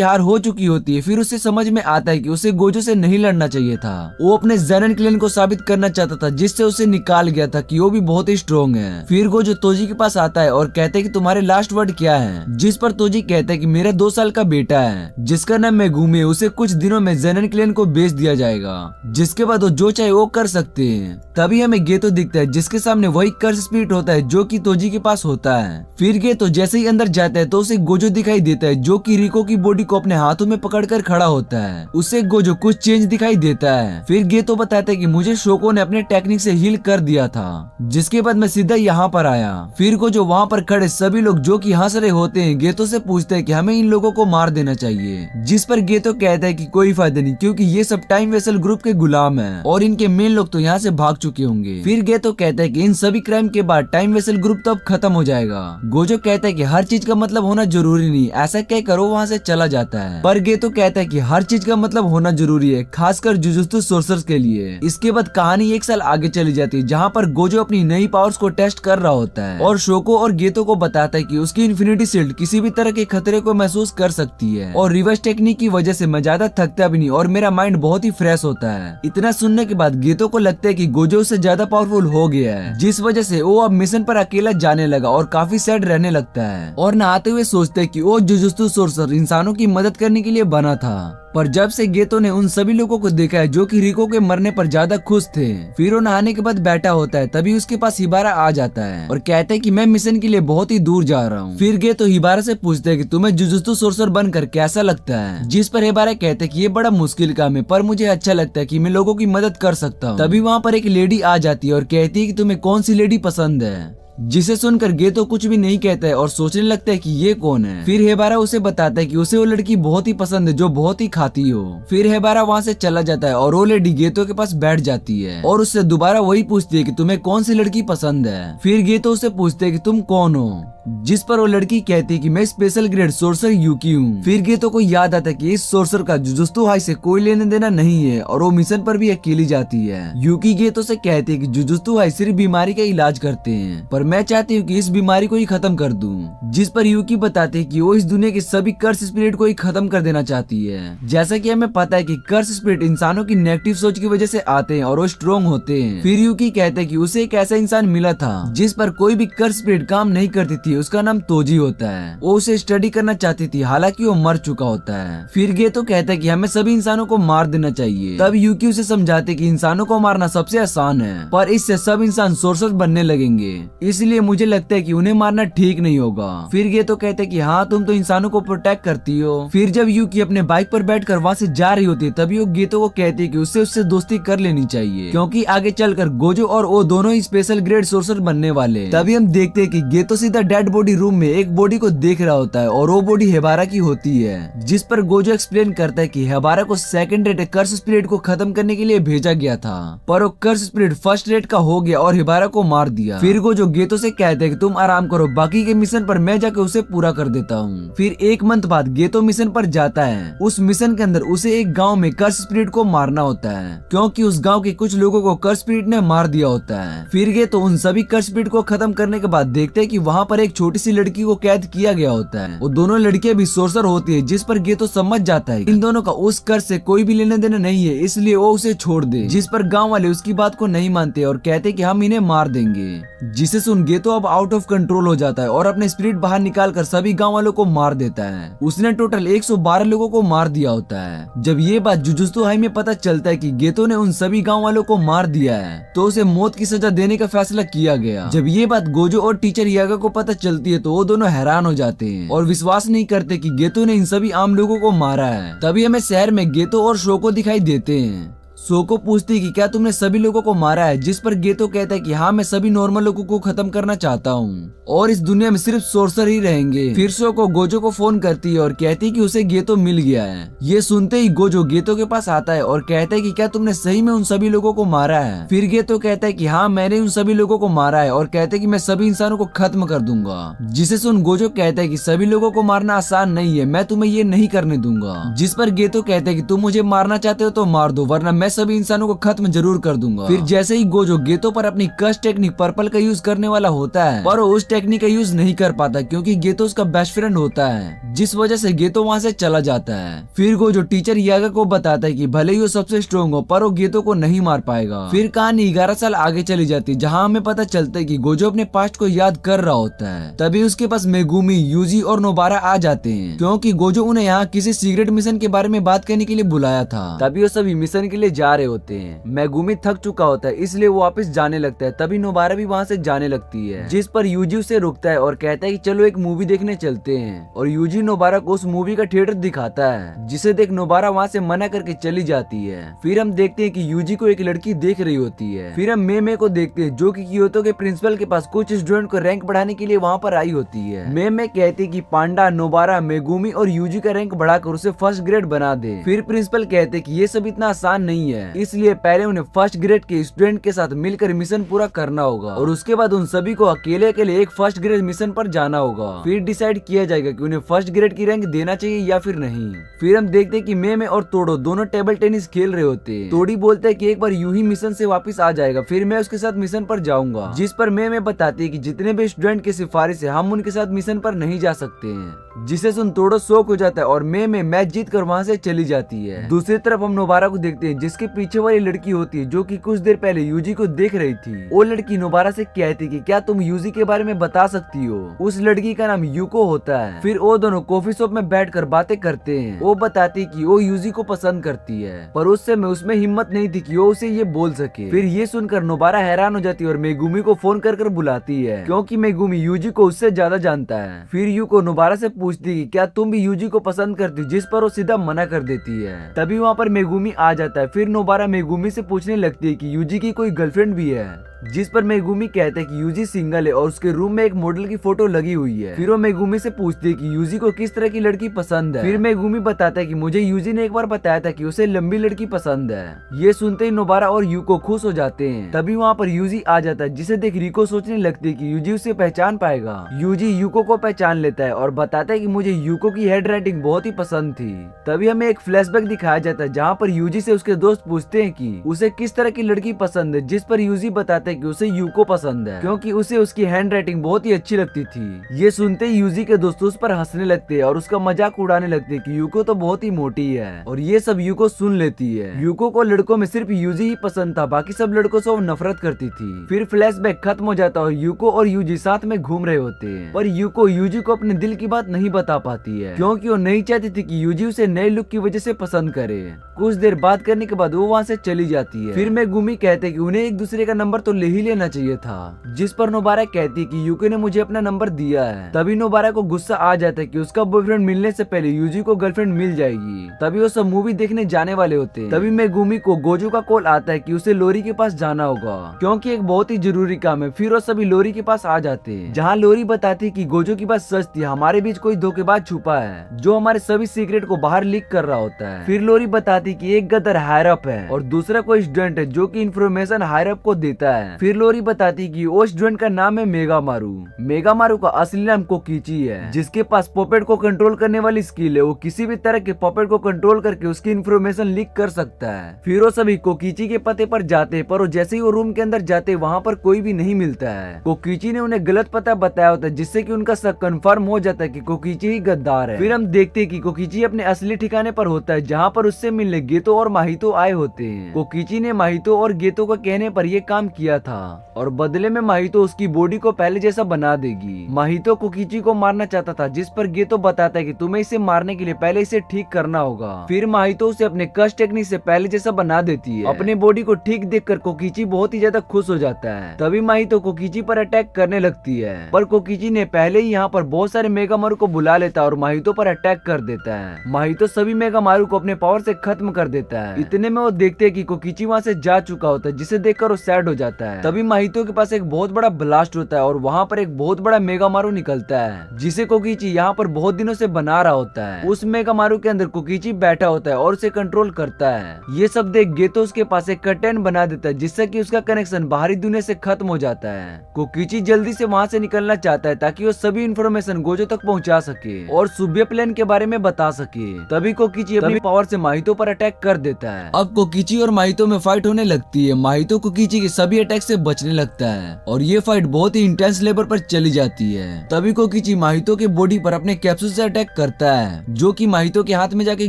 हार हो चुकी होती है। फिर उसे समझ में आता है कि उसे गोजो से नहीं लड़ना चाहिए था। वो अपने ज़ेनन क्लैन को साबित करना चाहता था, जिससे उसे निकाल गया था कि वो भी बहुत ही स्ट्रॉन्ग है। फिर गोजो तोजी के पास आता है और कहते हैं कि तुम्हारे लास्ट वर्ड क्या है, जिस पर तोजी कहता है कि मेरा 2 साल का बेटा है जिसका नाम मेगुमी है, उसे कुछ दिनों में ज़ेनन क्लैन को बेच दिया जाएगा, जिसके बाद वो जो चाहे वो कर सकते हैं। तभी हमें गेतो दिखता है, जिसके सामने वही कर्स स्पिरिट होता है जो कि तोजी के पास होता है। फिर गेतो जैसे ही अंदर जाता है तो उसे गोजो दिखाई देता है, जो कि रिको की बॉडी को अपने हाथों में पकड़कर खड़ा होता है। उसे गोजो कुछ चेंज दिखाई देता है। फिर गेतो बताता है कि मुझे शोको ने अपने टेक्निक से हील कर दिया था, जिसके बाद मैं सीधा यहाँ पर आया। फिर गोजो वहाँ पर खड़े सभी लोग जो कि हंस रहे होते हैं गेतो से पूछते हैं कि हमें इन लोगों को मार देना चाहिए, जिस पर गेतो कहता है कि कोई फायदा नहीं, क्योंकि ये सब टाइम वेसल ग्रुप के गुलाम हैं और इनके मेन लोग तो यहाँ से भाग चुके होंगे। फिर गेतो कहता है कि इन सभी क्राइम के बाद टाइम वेसल ग्रुप तो अब खत्म हो जाएगा। गोजो कहता है कि हर चीज का मतलब होना जरूरी नहीं, ऐसा कहकर वो वहाँ से चला जाता है। पर गेतो कहता है कि हर चीज का मतलब होना जरूरी है, खासकर जुजुत्सु सोर्सर्स के लिए। इसके बाद कहानी 1 साल आगे चली जाती है, जहाँ पर गोजो अपनी नई पावर्स को टेस्ट कर रहा होता है और शोको और गेतो को बताता है कि उसकी इन्फिनिटी शील्ड किसी भी तरह के खतरे को महसूस कर सकती है और रिवर्स टेक्निक की वजह से मैं ज्यादा थकता भी नहीं और मेरा माइंड बहुत ही फ्रेश होता है। इतना सुनने के बाद गेतो को लगता है कि गोजो से ज्यादा पावरफुल हो गया है, जिस वजह से वो अब मिशन पर अकेला जाने लगा और काफी सैड रहने लगता है और नहाते हुए सोचते है कि वो जुजुत्सु सोर्सर इंसानों की मदद करने के लिए बना था। पर जब से गेतो ने उन सभी लोगों को देखा है जो कि रिको के मरने पर ज्यादा खुश थे, फिर वो नहाने के बाद बैठा होता है, तभी उसके पास हिबारा आ जाता है और कहता है कि मैं मिशन के लिए बहुत ही दूर जा रहा हूँ। फिर गेतो हिबारा से पूछते है कि तुम्हें जुजुत्सु सोर्सर बनकर कैसा लगता है, जिस पर हिबारा कहते है कि ये बड़ा मुश्किल काम है, पर मुझे अच्छा लगता है कि मैं लोगों की मदद कर सकता हूँ। तभी वहाँ पर एक लेडी आ जाती है और कहती है कि तुम्हें कौन सी लेडी पसंद है, जिसे सुनकर गेतो कुछ भी नहीं कहता है और सोचने लगता है कि ये कौन है। फिर हेबारा उसे बताता है कि उसे वो लड़की बहुत ही पसंद है जो बहुत ही खाती हो। फिर हेबारा वहाँ से चला जाता है और वो लेडी गेतो के पास बैठ जाती है और उससे दोबारा वही पूछती है कि तुम्हें कौन सी लड़की पसंद है। फिर गेतो उसे पूछते है कि तुम कौन हो, जिस पर वो लड़की कहती है कि मैं स्पेशल ग्रेड सोर्सर यूकी हूँ। फिर गेतो को याद आता है कि इस सोर्सर का जुजुत्सु हाई से कोई लेने देना नहीं है और वो मिशन पर भी अकेली जाती है। यूकी गेतो से कहती है कि जुजुत्सु हाई सिर्फ बीमारी का इलाज करते हैं, पर मैं चाहती हूँ कि इस बीमारी को ही खत्म कर दूं। जिस पर यूकी बताती है कि वो इस दुनिया के सभी कर्स स्पिरिट को ही खत्म कर देना चाहती है। जैसा कि हमें पता है कि कर्स स्पिरिट इंसानों की नेगेटिव सोच की वजह से आते हैं और वो स्ट्रॉन्ग होते हैं। फिर यूकी कहते हैं कि उसे एक ऐसा इंसान मिला था जिस पर कोई भी कर्स स्पिरिट काम नहीं करती थी, उसका नाम तोजी होता है। वो उसे स्टडी करना चाहती थी, हालांकि वो मर चुका होता है। फिर गेतो कहता है कि हमें सभी इंसानों को मार देना चाहिए। तब यूकी उसे समझाते कि इंसानों को मारना सबसे आसान है, पर इससे सब इंसान सोर्सर बनने लगेंगे, इसलिए मुझे लगता है कि उन्हें मारना ठीक नहीं होगा। फिर गेतो कहते हैं कि हाँ तुम तो इंसानों को प्रोटेक्ट करती हो। फिर जब यूकी अपने बाइक पर बैठकर वहाँ से जा रही होती है, तभी वो गेतो को कहती है कि उससे दोस्ती कर लेनी चाहिए, क्योंकि आगे चलकर गोजो और वो दोनों ही स्पेशल ग्रेड सोर्सर बनने वाले। तभी हम देखते हैं कि गेतो सीधा डेड बॉडी रूम में एक बॉडी को देख रहा होता है और वो बॉडी हेबारा की होती है, जिस पर गोजो एक्सप्लेन करता है कि हेबारा को सेकंड रेट कर्स स्पिरिट को खत्म करने के लिए भेजा गया था, पर वो कर्स स्पिरिट फर्स्ट रेट का हो गया और हेबारा को मार दिया। फिर गोजो गेतो से कहते हैं कि तुम आराम करो, बाकी के मिशन पर मैं जाकर उसे पूरा कर देता हूँ। फिर 1 मंथ बाद गेतो मिशन पर जाता है। उस मिशन के अंदर उसे एक गांव में कर्स स्पिरिट को मारना होता है, क्योंकि उस गांव के कुछ लोगों को कर्स स्पिरिट ने मार दिया होता है। फिर गेतो उन सभी कर्स स्पिरिट को खत्म करने के बाद देखते हैं कि वहाँ पर एक छोटी सी लड़की को कैद किया गया होता है। वो दोनों लड़कियां भी सोर्सर होती है, जिस पर गेतो समझ जाता है इन दोनों का उस कर्स से कोई भी लेने देना नहीं है, इसलिए वो उसे छोड़ दे। जिस पर गाँव वाले उसकी बात को नहीं मानते और कहते कि हम इन्हें मार देंगे, जिसे सुन गेतो अब आउट ऑफ कंट्रोल हो जाता है और अपने स्पिरिट बाहर निकालकर सभी गांव वालों को मार देता है। उसने टोटल 112 लोगों को मार दिया होता है। जब ये बात जुजुत्सु हाई में पता चलता है कि गेतो ने उन सभी गांव वालों को मार दिया है, तो उसे मौत की सजा देने का फैसला किया गया। जब ये बात गोजो और टीचर यागा को पता चलती है, तो वो दोनों हैरान हो जाते हैं और विश्वास नहीं करते कि गेतो ने इन सभी आम लोगों को मारा है। तभी हमें शहर में गेतो और शोको दिखाई देते हैं। सो को पूछती कि क्या तुमने सभी लोगों को मारा है, जिस पर गेतो कहता है कि हाँ मैं सभी नॉर्मल लोगों को खत्म करना चाहता हूँ और इस दुनिया में सिर्फ सोर्सर ही रहेंगे। फिर सो को गोजो को फोन करती है और कहती है कि उसे गेतो मिल गया है। ये सुनते ही गोजो गेतो के पास आता है और कहता है कि क्या तुमने सही में उन सभी लोगों को मारा है। फिर गेतो कहता है कि हाँ मैंने उन सभी लोगों को मारा है और कहते है कि मैं सभी इंसानों को खत्म कर दूंगा। जिसे सुन गोजो कहता है कि सभी लोगों को मारना आसान नहीं है, मैं तुम्हें ये नहीं करने दूंगा। जिस पर गेतो कहता है कि तुम मुझे मारना चाहते हो तो मार दो, वरना मैं सभी इंसानों को खत्म जरूर कर दूंगा। फिर जैसे ही गोजो गेतो पर अपनी कस्ट टेक्निक पर्पल का यूज करने वाला होता है, पर वो उस टेक्निक का यूज नहीं कर पाता क्योंकि गेतो उसका बेस्ट फ्रेंड होता है, जिस वजह से गेतो वहाँ से चला जाता है। फिर गोजो टीचर यागा को बताता है कि भले ही वो सबसे स्ट्रॉन्ग हो पर वो गेतो को नहीं मार पाएगा। फिर कहानी 11 साल आगे चली जाती है, जहाँ हमें पता चलता है कि गोजो अपने पास्ट को याद कर रहा होता है। तभी उसके पास मेगुमी, यूजी और नोबारा आ जाते हैं क्योंकि गोजो उन्हें यहाँ किसी सीक्रेट मिशन के बारे में बात करने के लिए बुलाया था। तभी वो सभी मिशन के लिए जा रहे होते हैं। मेगुमी थक चुका होता है इसलिए वो वापस जाने लगता है। तभी नोबारा भी वहाँ से जाने लगती है, जिस पर यूजी उसे रोकता है और कहता है कि चलो एक मूवी देखने चलते हैं। और यूजी नोबारा को उस मूवी का थिएटर दिखाता है, जिसे देख नोबारा वहाँ से मना करके चली जाती है। फिर हम देखते हैं कि यूजी को एक लड़की देख रही होती है। फिर हम मे को देखते हैं जो कि क्योतो के प्रिंसिपल के पास कुछ स्टूडेंट को रैंक बढ़ाने के लिए वहाँ पर आई होती है। मे कहती है कि पांडा, नोबारा, मेगुमी और यूजी का रैंक बढ़ाकर उसे फर्स्ट ग्रेड बना दे। फिर प्रिंसिपल कहते कि ये सब इतना आसान नहीं है, इसलिए पहले उन्हें फर्स्ट ग्रेड के स्टूडेंट के साथ मिलकर मिशन पूरा करना होगा और उसके बाद उन सभी को अकेले अकेले एक फर्स्ट ग्रेड मिशन पर जाना होगा। फिर डिसाइड किया जाएगा कि उन्हें फर्स्ट ग्रेड की रैंक देना चाहिए या फिर नहीं। फिर हम देखते हैं कि मे और तोड़ो दोनों टेबल टेनिस खेल रहे होते हैं। तोड़ी बोलते हैं कि एक बार यूं ही मिशन से वापस आ जाएगा, फिर मैं उसके साथ मिशन पर जाऊंगा। जिस पर मे बताती है कि जितने भी स्टूडेंट की सिफारिश है हम उनके साथ मिशन पर नहीं जा सकते हैं। जिसे सुन तोड़ो शौक हो जाता है और मे मैच जीत कर वहाँ से चली जाती है। दूसरी तरफ हम नोबारा को देखते हैं, जिसके पीछे वाली लड़की होती है जो कि कुछ देर पहले यूजी को देख रही थी। वो लड़की नोबारा से कहती कि क्या तुम यूजी के बारे में बता सकती हो। उस लड़की का नाम यूको होता है। फिर वो दोनों कॉफी शॉप में बैठकर बातें करते हैं। वो बताती कि वो यूजी को पसंद करती है, पर उस समय उसमें हिम्मत नहीं थी कि वो उसे ये बोल सके। फिर ये सुनकर नोबारा हैरान हो जाती है और मेगुमी को फोन कर बुलाती है क्योंकि मेगुमी यूजी को उससे ज्यादा जानता है। फिर यूको नोबारा से पूछती कि क्या तुम भी यूजी को पसंद करती हो, जिस पर वो सीधा मना कर देती है। तभी वहाँ पर मेगुमी आ जाता है। फिर नोबारा मेगुमी से पूछने लगती है कि यूजी की कोई गर्लफ्रेंड भी है, जिस पर मेगुमी कहते हैं कि यूजी सिंगल है और उसके रूम में एक मॉडल की फोटो लगी हुई है। फिर वो मेगुमी से पूछती है कि यूजी को किस तरह की लड़की पसंद है। फिर मेगुमी बताता है कि मुझे यूजी ने एक बार बताया था कि उसे लंबी लड़की पसंद है। ये सुनते ही नोबारा और यूको खुश हो जाते हैं। तभी वहाँ पर यूजी आ जाता है, जिसे देख रिको सोचने लगती है कि यूजी उसे पहचान पाएगा। यूजी यूको को पहचान लेता है और बताता है कि मुझे यूको की हैंड राइटिंग बहुत ही पसंद थी। तभी हमें एक फ्लैशबैक दिखाया जाता है जहाँ पर यूजी से उसके दोस्त पूछते हैं कि उसे किस तरह की लड़की पसंद है, जिस पर यूजी बताता है कि उसे यूको पसंद है क्योंकि उसे उसकी हैंड राइटिंग बहुत ही अच्छी लगती थी। ये सुनते ही यूजी के दोस्त उस पर हंसने लगते हैं और उसका मजाक उड़ाने लगते हैं कि यूको तो बहुत ही मोटी है। और ये सब यूको सुन लेती है। यूको को लड़कों में सिर्फ यूजी ही पसंद था, बाकी सब लड़कों से वो नफरत करती थी। फिर फ्लैशबैक खत्म हो जाता है और यूको और यूजी साथ में घूम रहे होते हैं, पर यूको यूजी को अपने दिल की बात नहीं बता पाती है क्योंकि वो नहीं चाहती थी कि यूजी उसे नए लुक की वजह से पसंद करे। कुछ देर बात करने के बाद वो वहाँ से चली जाती है। फिर मेगुमी कहते कि उन्हें एक दूसरे का नंबर तो ले ही लेना चाहिए था, जिस पर नोबारा कहती कि यूको ने मुझे अपना नंबर दिया है। तभी नोबारा को गुस्सा आ जाता है कि उसका बॉयफ्रेंड मिलने से पहले यूजी को गर्लफ्रेंड मिल जाएगी। तभी वो सब मूवी देखने जाने वाले होते हैं। तभी मेगुमी को गोजो का कॉल आता है कि उसे लोरी के पास जाना होगा क्योंकि एक बहुत ही जरूरी काम है। फिर वो सभी लोरी के पास आ जाते हैं, जहाँ लोरी बताती कि गोजो की बात सच थी, हमारे बीच कोई धोखेबाज छुपा है जो हमारे सभी सीक्रेट को बाहर लीक कर रहा होता है। फिर लोरी बताती कि एक गदर हायर अप है और दूसरा कोई स्टूडेंट है जो कि इन्फॉर्मेशन हायर अप को देता है। फिर लोरी बताती कि वो स्टूडेंट का नाम है मेगामारू। मेगामारू का असली नाम कोकीची है, जिसके पास पॉपेट को कंट्रोल करने वाली स्किल है। वो किसी भी तरह के पॉपेट को कंट्रोल करके उसकी इन्फॉर्मेशन लीक कर सकता है। फिर वो सभी कोकीची के पते पर जाते हैं, पर वो जैसे ही वो रूम के अंदर जाते हैं वहाँ पर कोई भी नहीं मिलता है। कोकीची ने उन्हें गलत पता बताया होता है, जिससे कि उनका शक कंफर्म हो जाता है कि कोकीची ही गद्दार है। फिर हम देखते हैं कि कोकीची अपने असली ठिकाने पर होता है, जहाँ पर उससे मिलने गेतो और माहितो आए होते हैं। कोकीची ने माहितो और गेतो का कहने पर यह काम किया था और बदले में माहितो उसकी बॉडी को पहले जैसा बना देगी। माहितो कोकीची को मारना चाहता था, जिस पर गेतो बताता है कि तुम्हें इसे मारने के लिए पहले इसे ठीक करना होगा। होगा। फिर माहितो उसे अपने कस्ट टेक्निक से पहले जैसा बना देती है। अपने बॉडी को ठीक देखकर कोकिची बहुत ही ज्यादा खुश हो जाता है। तभी माहितो कोकिची पर अटैक करने लगती है, पर कोकिची ने पहले ही यहाँ पर बहुत सारे मेगामारू को बुला लेता है और माहितो पर अटैक कर देता है। माहितो सभी मेगामारू को अपने पावर से खत्म कर देता है। इतने में वो देखते हैं कि कोकिची वहाँ से जा चुका होता है, जिसे देखकर वो सैड हो जाता है। तभी माहितो के पास एक बहुत बड़ा ब्लास्ट होता है और वहाँ पर एक बहुत बड़ा मेगामारू निकलता है, जिसे कोकिची यहाँ पर बहुत दिनों से बना रहा होता है। उस मेगामारू के अंदर कोकिची बैठा होता है और उसे कंट्रोल करता है। ये सब देख गेतो उसके पास एक कर्टेन बना देता है, जिससे कि उसका कनेक्शन बाहरी दुनिया से खत्म हो जाता है। कोकिची जल्दी से वहाँ से निकलना चाहता है ताकि वो सभी इंफॉर्मेशन गोजो तक पहुँचा सके और सुबह प्लान के बारे में बता सके। तभी कोकिची अपनी पावर से माहितो पर अटैक कर देता है। अब कोकिची और माहितो में फाइट होने लगती है। माहितो कोकिची के सभी अटैक से बचने लगता है और ये फाइट बहुत ही इंटेंस लेवल पर चली जाती है। तभी कोकिची माहितो के बॉडी पर अपने कैप्सूल से अटैक करता है, जो कि माहितो के हाथ में जाके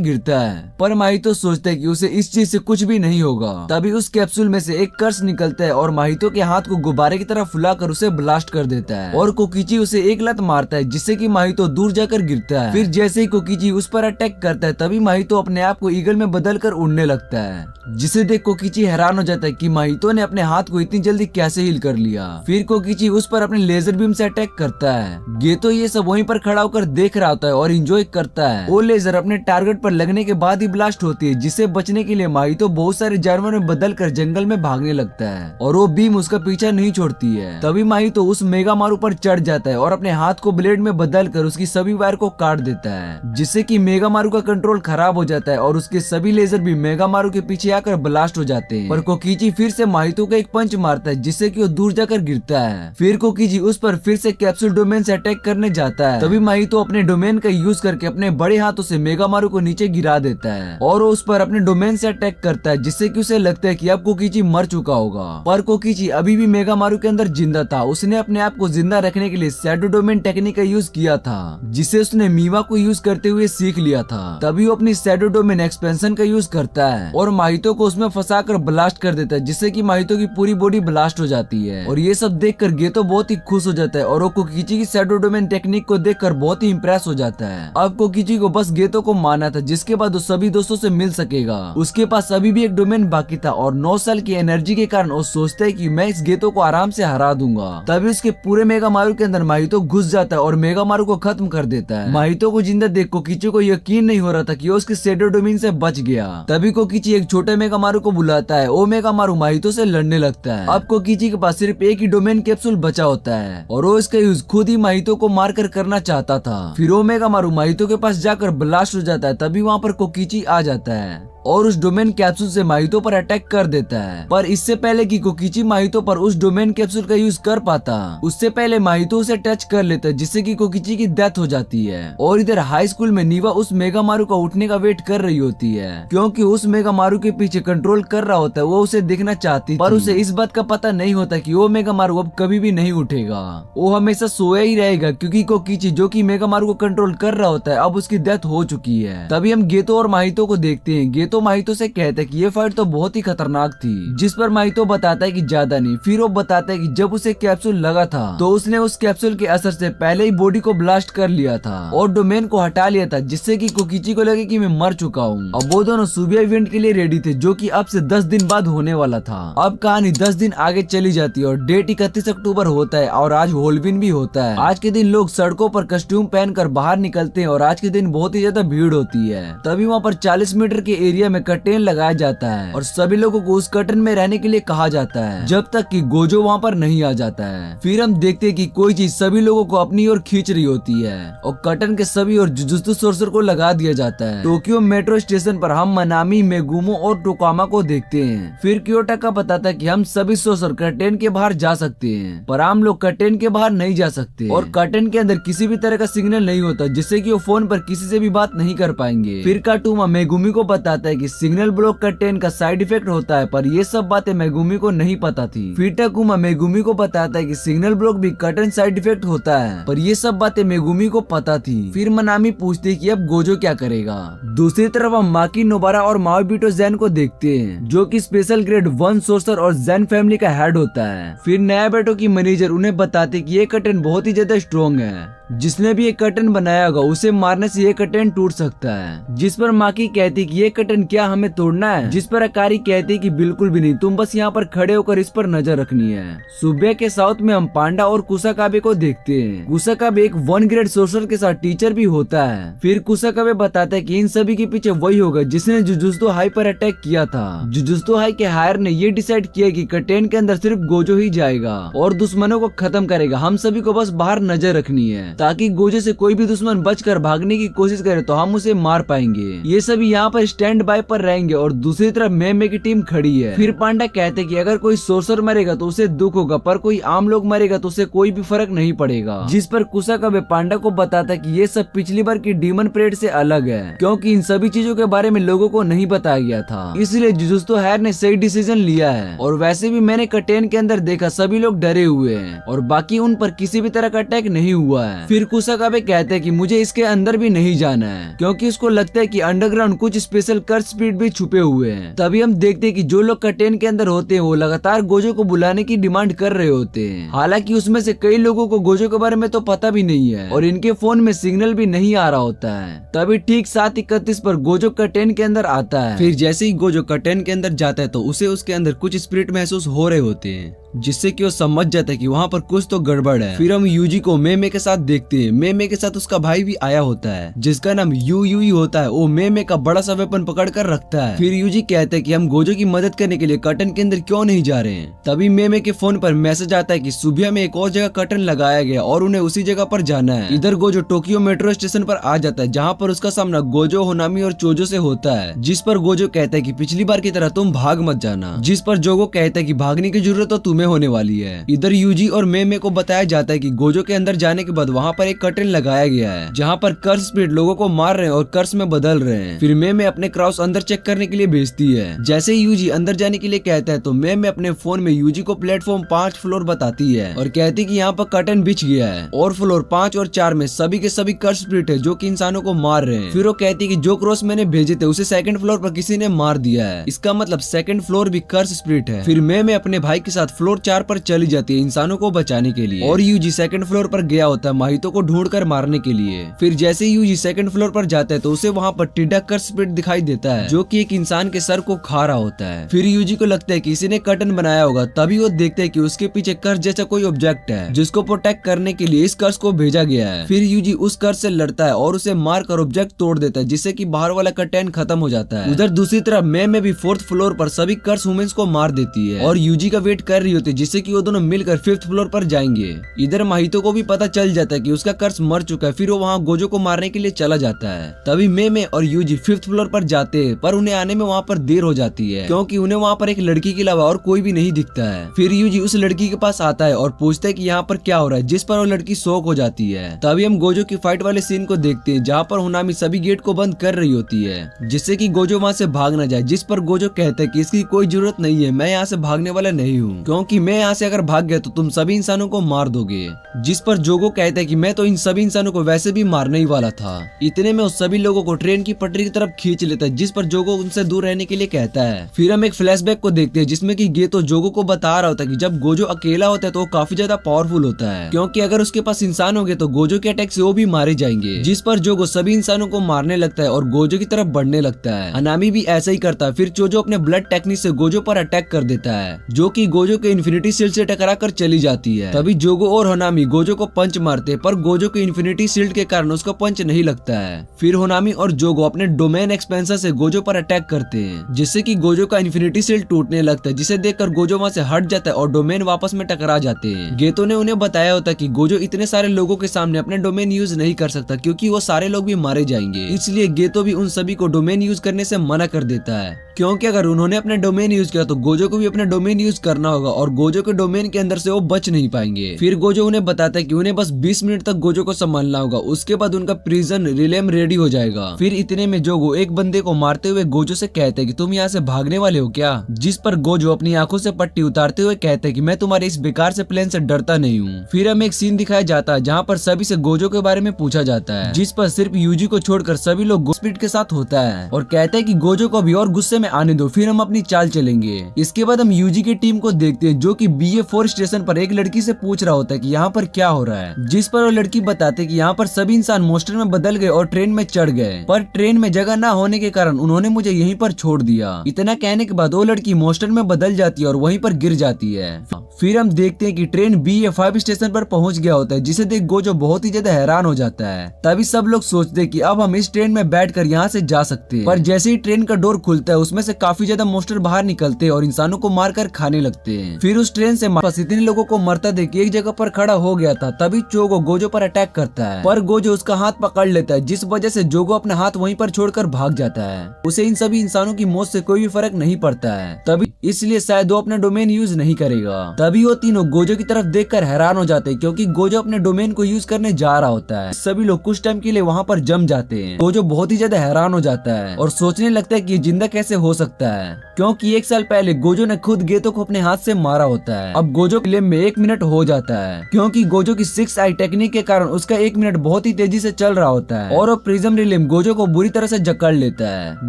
गिरता है। पर माहितो सोचता है कि उसे इस चीज से कुछ भी नहीं होगा। तभी उस कैप्सूल में से एक कर्स निकलता है और माहितो के हाथ को गुब्बारे की तरह फुलाकर उसे ब्लास्ट कर देता है और कोकिची उसे एक लत मारता है, जिससे कि माहितो दूर जाकर गिरता है। फिर जैसे ही कोकिची उस पर अटैक करता है, तभी माहितो अपने आप को ईगल में बदल कर उड़ने लगता है, जिसे देख कोकिची हैरान हो जाता है कि माहितो ने अपने हाथ को इतनी जल्दी कैसे हील कर लिया। फिर कोकिची उस पर अपने लेजर बीम से अटैक करता है। गेतो ये सब वहीं पर खड़ा होकर देख रहा होता है और एंजॉय करता है। वो लेजर अपने टारगेट पर लगने के बाद ही ब्लास्ट होती है, जिससे बचने के लिए माहितो बहुत सारे जानवरों में बदल कर जंगल में भागने लगता है और वो बीम उसका पीछा नहीं छोड़ती है। तभी माहितो उस मेगामारू पर चढ़ जाता है और अपने हाथ को ब्लेड में बदल कर उसकी सभी वायर को काट देता है, जिससे कि मेगामारू का कंट्रोल खराब हो जाता है और उसके सभी लेजर भी मेगामारू के पीछे आकर ब्लास्ट हो जाते हैं। पर कोकिची फिर से माहितो का एक पंच मारता है, जिससे कि वो दूर जाकर गिरता है। फिर कोकिची उस पर फिर से कैप्सूल डोमेन से अटैक करने जाता है। तभी माहितो अपने डोमेन का यूज करके अपने बड़े हाथों से मेगामारू को नीचे गिरा देता है और वो उस पर अपने डोमेन से अटैक करता है, जिससे कि उसे लगता है कि अब कोकिची मर चुका होगा। पर कोकिची अभी भी मेगामारू के अंदर जिंदा था। उसने अपने आप को जिंदा रखने के लिए शैडो डोमेन टेक्निक का यूज किया था, जिसे उसने मीवा को यूज करते हुए सीख लिया था। तभी वो अपनी शैडो डोमेन एक्सपेंशन का यूज करता है और माहितो को उसमें फंसा कर ब्लास्ट कर देता है, जिससे कि माहितो की पूरी बॉडी ब्लास्ट हो जाती है। और ये सब देखकर गेतो बहुत ही खुश हो जाता है और वो कोकिची की शैडो डोमेन टेक्निक को देखकर बहुत ही इंप्रेस हो जाता है। अब कोकिची को बस गेतो को मारना था, जिसके बाद वो सभी दोस्तों से मिल सकेगा। उसके पास अभी भी एक डोमेन बाकी था और 9 साल की एनर्जी के कारण वो सोचता है कि मैं इस गेतो को आराम से हरा दूंगा। तभी उसके पूरे मेगामारू के अंदर माहितो घुस जाता है और मेगामारू को खत्म कर देता है। माहितो को जिंदा देख कोकिची को यकीन नहीं हो रहा था कि वो उसके शैडो डोमेन से बच गया। तभी कोकिची एक छोटे मेगामारू को बुलाता है। वो मेगामारू माहितो से लड़ने लगता है। अब कोकिची के पास सिर्फ एक ही डोमेन कैप्सूल बचा होता है और वो इसका यूज खुद ही माहितो को मार कर करना चाहता था। फिर वो मेगामारू माहितो के पास जाकर ब्लास्ट हो जाता है। तभी वहाँ पर कोकिची आ जाता है और उस डोमेन कैप्सूल से माहितो पर अटैक कर देता है। पर इससे पहले कि कोकिची माहितो पर उस डोमेन कैप्सूल का यूज कर पाता, उससे पहले माहितो उसे टच कर लेता है, जिससे कि कोकिची की डेथ हो जाती है। और इधर हाई स्कूल में नीवा उस मेगामारू का उठने का वेट कर रही होती है, क्योंकि उस मेगामारू के पीछे कंट्रोल कर रहा होता है। वो उसे देखना चाहती, पर उसे इस बात का पता नहीं होता कि वो मेगामारू अब कभी भी नहीं उठेगा। वो हमेशा सोया ही रहेगा, क्योंकि कोकिची जो कि मेगामारू को कंट्रोल कर रहा होता है, अब उसकी डेथ हो चुकी है। तभी हम गेतो और माहितो को देखते हैं। गेतो माहितो से कहता है कि ये फाइट तो बहुत ही खतरनाक थी, जिस पर माहितो बताता है कि ज्यादा नहीं। फिर वो बताता है कि जब उसे कैप्सूल लगा था तो उसने उस कैप्सूल के असर से पहले ही बॉडी को ब्लास्ट कर लिया था और डोमेन को हटा लिया था, जिससे कि कोकिची को लगे कि मैं मर चुका हूँ। अब वो दोनों सुबह इवेंट के लिए रेडी थे, जो कि अब से 10 दिन बाद होने वाला था। अब कहानी 10 दिन आगे चली जाती है और डेट 31 अक्टूबर होता है और आज होलविन भी होता है। आज के दिन लोग सड़कों पर कस्ट्यूम पहनकर बाहर निकलते हैं और आज के दिन बहुत ही ज्यादा भीड़ होती है। तभी वहाँ पर 40 मीटर के एरिया में कर्टेन लगाया जाता है और सभी लोगों को उस कर्टेन में रहने के लिए कहा जाता है, जब तक कि गोजो वहाँ पर नहीं आ जाता है। फिर हम देखते हैं कि कोई चीज सभी लोगों को अपनी ओर खींच रही होती है और कर्टेन के सभी ओर जुजुत्सु सोर्सर को लगा दिया जाता है। टोक्यो मेट्रो स्टेशन पर हम मनामी, मेगुमो और टोकामा को देखते हैं। फिर क्योटाका बताता है कि हम सभी सोर्सर कर्टेन के बाहर जा सकते हैं, पर हम लोग कर्टेन के बाहर नहीं जा सकते और कर्टेन के अंदर किसी भी तरह का सिग्नल नहीं होता, जिससे कि वो फोन पर किसी से भी बात नहीं कर पाएंगे। फिर काटुमा मेगुमी को बताता है कि सिग्नल ब्लॉक कर्टेन का साइड इफेक्ट होता है, पर ये सब बातें मेगुमी को नहीं पता थी। फिर टाकुमा मेगुमी को बताता है कि सिग्नल ब्लॉक भी कर्टेन साइड इफेक्ट होता है, पर ये सब बातें मेगुमी को पता थी। फिर मनामी पूछती है कि अब गोजो क्या करेगा। दूसरी तरफ हम माकी नोबारा और माओबिटो जैन को देखते हैं, जो कि स्पेशल ग्रेड 1 सोर्सर और जैन फैमिली का हेड होता है। फिर नया बेटो की मैनेजर उन्हें बताते कि ये कर्टेन बहुत ही ज्यादा स्ट्रॉन्ग है जिसने भी ये कर्टन बनाया होगा उसे मारने से ये कर्टन टूट सकता है। जिस पर माकी कहती कि ये कर्टन क्या हमें तोड़ना है, जिस पर अकारी कहती कि बिल्कुल भी नहीं, तुम बस यहाँ पर खड़े होकर इस पर नजर रखनी है। सुबह के साउथ में हम पांडा और कुसाकाबे को देखते हैं। कुसाकाबे एक 1 ग्रेड सोर्सर के साथ टीचर भी होता है। फिर कुसाकाबे बताता है कि इन सभी के पीछे वही होगा जिसने जुजुत्सु हाई पर अटैक किया था। जुजुत्सु हाई के हायर ने ये डिसाइड किया कि कर्टेन के अंदर सिर्फ गोजो ही जाएगा और दुश्मनों को खत्म करेगा। हम सभी को बस बाहर नजर रखनी है ताकि गोजो से कोई भी दुश्मन बचकर भागने की कोशिश करे तो हम उसे मार पाएंगे। ये सभी यहाँ पर स्टैंड बाय पर रहेंगे और दूसरी तरफ मेमे की टीम खड़ी है। फिर पांडा कहते कि अगर कोई सोर्सर मरेगा तो उसे दुख होगा, पर कोई आम लोग मरेगा तो उसे कोई भी फर्क नहीं पड़ेगा। जिस पर कुसाकाबे पांडा को बताता कि ये सब पिछली बार की डीमन परेड से अलग है, क्योंकि इन सभी चीजों के बारे में लोगों को नहीं बताया गया था, इसलिए जुजुत्सु हायर ने सही डिसीजन लिया है। और वैसे भी मैंने कर्टेन के अंदर देखा सभी लोग डरे हुए हैं और बाकी उन पर किसी भी तरह का अटैक नहीं हुआ है। फिर कुसाकाबे कहते हैं कि मुझे इसके अंदर भी नहीं जाना है, क्योंकि उसको लगता है कि अंडरग्राउंड कुछ स्पेशल कर्स स्पीड भी छुपे हुए हैं। तभी हम देखते हैं कि जो लोग कर्टेन के अंदर होते हैं वो लगातार गोजो को बुलाने की डिमांड कर रहे होते हैं। हालांकि उसमें से कई लोगों को गोजो के बारे में तो पता भी नहीं है और इनके फोन में सिग्नल भी नहीं आ रहा होता है। तभी ठीक 7:31 पर गोजो कर्टेन के अंदर आता है। फिर जैसे ही गोजो कर्टेन के अंदर जाता है तो उसे उसके अंदर कुछ स्पिरिट महसूस हो रहे होते हैं, जिससे कि वो समझ जाता है कि वहाँ पर कुछ तो गड़बड़ है। फिर हम यूजी को मेमे के साथ देखते हैं। मेमे के साथ उसका भाई भी आया होता है जिसका नाम यूई होता है। वो मेमे का बड़ा सा वेपन पकड़ कर रखता है। फिर यूजी कहते हैं कि हम गोजो की मदद करने के लिए कर्टन के अंदर क्यों नहीं जा रहे हैं। तभी मेमे के फोन पर मैसेज आता है कि सुबह में एक और जगह कर्टन लगाया गया और उन्हें उसी जगह पर जाना है। इधर गोजो टोक्यो मेट्रो स्टेशन पर आ जाता है, जहाँ पर उसका सामना गोजो, होनामी और चोजो से होता है। जिस पर गोजो कहता है कि पिछली बार की तरह तुम भाग मत जाना। जिस पर जोगो कहता है कि भागने की जरूरत तो तुम्हें होने वाली है। इधर यूजी और मेमे को बताया जाता है कि गोजो के अंदर जाने के बाद वहाँ पर एक कर्टन लगाया गया है, जहाँ पर कर्स स्पिरिट लोगों को मार रहे हैं और कर्स में बदल रहे हैं। फिर मेमे अपने क्रॉस अंदर चेक करने के लिए भेजती है। जैसे ही यूजी अंदर जाने के लिए कहता है तो मेमे अपने फोन में यूजी को प्लेटफॉर्म 5 फ्लोर बताती है और कहती है कि यहाँ पर कर्टन बिछ गया है और फ्लोर 5 और 4 में सभी के सभी कर्स स्पिरिट है जो कि इंसानों को मार रहे हैं। फिर वो कहती है कि जो क्रॉस मैंने भेजे थे उसे 2nd फ्लोर पर किसी ने मार दिया है, इसका मतलब 2nd फ्लोर भी कर्स स्पिरिट है। फिर मेमे अपने भाई के साथ फ्लोर 4 पर चली जाती है इंसानों को बचाने के लिए और यूजी 2nd फ्लोर पर गया होता है माहितो को ढूंढकर मारने के लिए। फिर जैसे ही यूजी 2nd फ्लोर पर जाता है तो उसे वहाँ पर टिड्डा कर्स स्पिरिट दिखाई देता है जो कि एक इंसान के सर को खा रहा होता है। फिर यूजी को लगता है कि किसी ने कर्टन बनाया होगा। तभी वो देखते है कि उसके पीछे कर्स जैसा कोई ऑब्जेक्ट है जिसको प्रोटेक्ट करने के लिए इस कर्स को भेजा गया है। फिर यूजी उस कर्स से लड़ता है और उसे मार कर ऑब्जेक्ट तोड़ देता है, जिससे कि बाहर वाला कर्टन खत्म हो जाता है। उधर दूसरी तरफ में भी 4th फ्लोर पर सभी कर्स वुमेन्स को मार देती है और यूजी का वेट कर रही होती है जिससे कि वो दोनों मिलकर 5th फ्लोर पर जाएंगे। इधर माहितो को भी पता चल जाता है कि उसका कर्स मर चुका है। फिर वो वहाँ गोजो को मारने के लिए चला जाता है। तभी मेमे और यूजी 5th फ्लोर पर जाते हैं, पर उन्हें आने में वहाँ पर देर हो जाती है क्योंकि उन्हें वहाँ पर एक लड़की के अलावा और कोई भी नहीं दिखता है। फिर यूजी उस लड़की के पास आता है और पूछता है कि यहाँ पर क्या हो रहा है, जिस पर वो लड़की शॉक हो जाती है। तभी हम गोजो की फाइट वाले सीन को देखते हैं जहाँ पर होनामी सभी गेट को बंद कर रही होती है जिससे कि गोजो वहाँ से भाग न जाए। जिस पर गोजो कहता है कि इसकी कोई जरूरत नहीं है, मैं यहाँ से भागने वाला नहीं हूँ, क्योंकि मैं यहाँ से अगर भाग गया तो तुम सभी इंसानों को मार दोगे। जिस पर जोगो कहता है कि मैं तो इन सभी इंसानों को वैसे भी मारने ही वाला था। इतने में उस सभी लोगों को ट्रेन की पटरी की तरफ खींच लेता है, जिस पर जोगो उनसे दूर रहने के लिए कहता है। फिर हम एक फ्लैशबैक को देखते हैं जिसमें कि गेतो जोगो को बता रहा होता है कि जब गोजो अकेला होता है तो वो काफी ज्यादा पावरफुल होता है, क्योंकि अगर उसके पास इंसान होंगे तो गोजो के अटैक से वो भी मारे जाएंगे। जिस पर जोगो सभी इंसानों को मारने लगता है और गोजो की तरफ बढ़ने लगता है। हनामी भी ऐसा ही करता है। फिर चोजो अपने ब्लड टेक्निक से गोजो पर अटैक कर देता है जो कि गोजो के इन्फिनिटी शील्ड से टकरा कर चली जाती है। तभी जोगो और होनामी गोजो को पंच मारते हैं, पर गोजो के इन्फिनिटी शील्ड के कारण उसका पंच नहीं लगता है। फिर होनामी और जोगो अपने डोमेन एक्सपेंसर से गोजो पर अटैक करते हैं जिससे कि गोजो का इन्फिनिटी शील्ड टूटने लगता है, जिसे देखकर गोजो वहाँ से हट जाता है और डोमेन वापस में टकरा जाते हैं। गेतो ने उन्हें बताया होता है कि गोजो इतने सारे लोगों के सामने अपने डोमेन यूज नहीं कर सकता क्योंकि वो सारे लोग भी मारे जाएंगे। इसलिए गेतो भी उन सभी को डोमेन यूज करने से मना कर देता है, क्योंकि अगर उन्होंने अपने डोमेन यूज किया तो गोजो को भी अपना डोमेन यूज करना होगा और गोजो के डोमेन के अंदर से वो बच नहीं पाएंगे। फिर गोजो उन्हें बताता है कि उन्हें बस 20 मिनट तक गोजो को संभालना होगा, उसके बाद उनका प्रिजन रिलेम रेडी हो जाएगा। फिर इतने में जोगो एक बंदे को मारते हुए गोजो से कहते हैं कि तुम यहाँ से भागने वाले हो क्या। जिस पर गोजो अपनी आंखों से पट्टी उतारते हुए कहते हैं कि मैं तुम्हारे इस बेकार से प्लेन से डरता नहीं हूँ। फिर हमें एक सीन दिखाया जाता है जहाँ पर सभी से गोजो के बारे में पूछा जाता है, जिस पर सिर्फ यूजी को छोड़कर सभी लोग स्पीड के साथ होता है और कहते हैं कि गोजो को भी और गुस्से में आने दो, फिर हम अपनी चाल चलेंगे। इसके बाद हम यूजी की टीम को देखते हैं जो कि BA4 स्टेशन पर एक लड़की से पूछ रहा होता है कि यहाँ पर क्या हो रहा है, जिस पर वो लड़की बताते कि यहाँ पर सभी इंसान मोस्टर में बदल गए और ट्रेन में चढ़ गए, पर ट्रेन में जगह ना होने के कारण उन्होंने मुझे यहीं पर छोड़ दिया। इतना कहने के बाद वो लड़की मोस्टर में बदल जाती है और वहीं पर गिर जाती है। फिर हम देखते हैं कि ट्रेन BA5 स्टेशन पर पहुंच गया होता है, जिसे देख गोजो बहुत ही ज्यादा हैरान हो जाता है। तभी सब लोग सोचते हैं कि अब हम इस ट्रेन में बैठकर यहाँ से जा सकते हैं, पर जैसे ही ट्रेन का डोर खुलता है उसमें से काफी ज्यादा मोस्टर बाहर निकलते हैं और इंसानों को मारकर खाने लगते हैं। फिर उस ट्रेन से बस इतने लोगों को मरता देख एक जगह पर खड़ा हो गया था। तभी चोगो गोजो पर अटैक करता है, पर गोजो उसका हाथ पकड़ लेता है, जिस वजह से जोगो अपना हाथ वहीं पर छोड़कर भाग जाता है। उसे इन सभी इंसानों की मौत से कोई भी फर्क नहीं पड़ता है, तभी इसलिए शायद वो अपना डोमेन यूज नहीं करेगा। तभी वो तीनों गोजो की तरफ देखकर हैरान हो जाते हैं, क्योंकि गोजो अपने डोमेन को यूज करने जा रहा होता है। सभी लोग कुछ टाइम के लिए वहाँ पर जम जाते हैं। गोजो बहुत ही ज्यादा हैरान हो जाता है और सोचने लगता है कि ये जिंदा कैसे हो सकता है, क्योंकि एक साल पहले गोजो ने खुद गेतो को अपने हाथ से मारा होता है। अब गोजो के लिए में 1 मिनट हो जाता है, क्योंकि गोजो की 6 आई टेक्निक के कारण उसका 1 मिनट बहुत ही तेजी से चल रहा होता है और वो प्रिज्म रिलिम गोजो को बुरी तरह से जकड़ लेता है।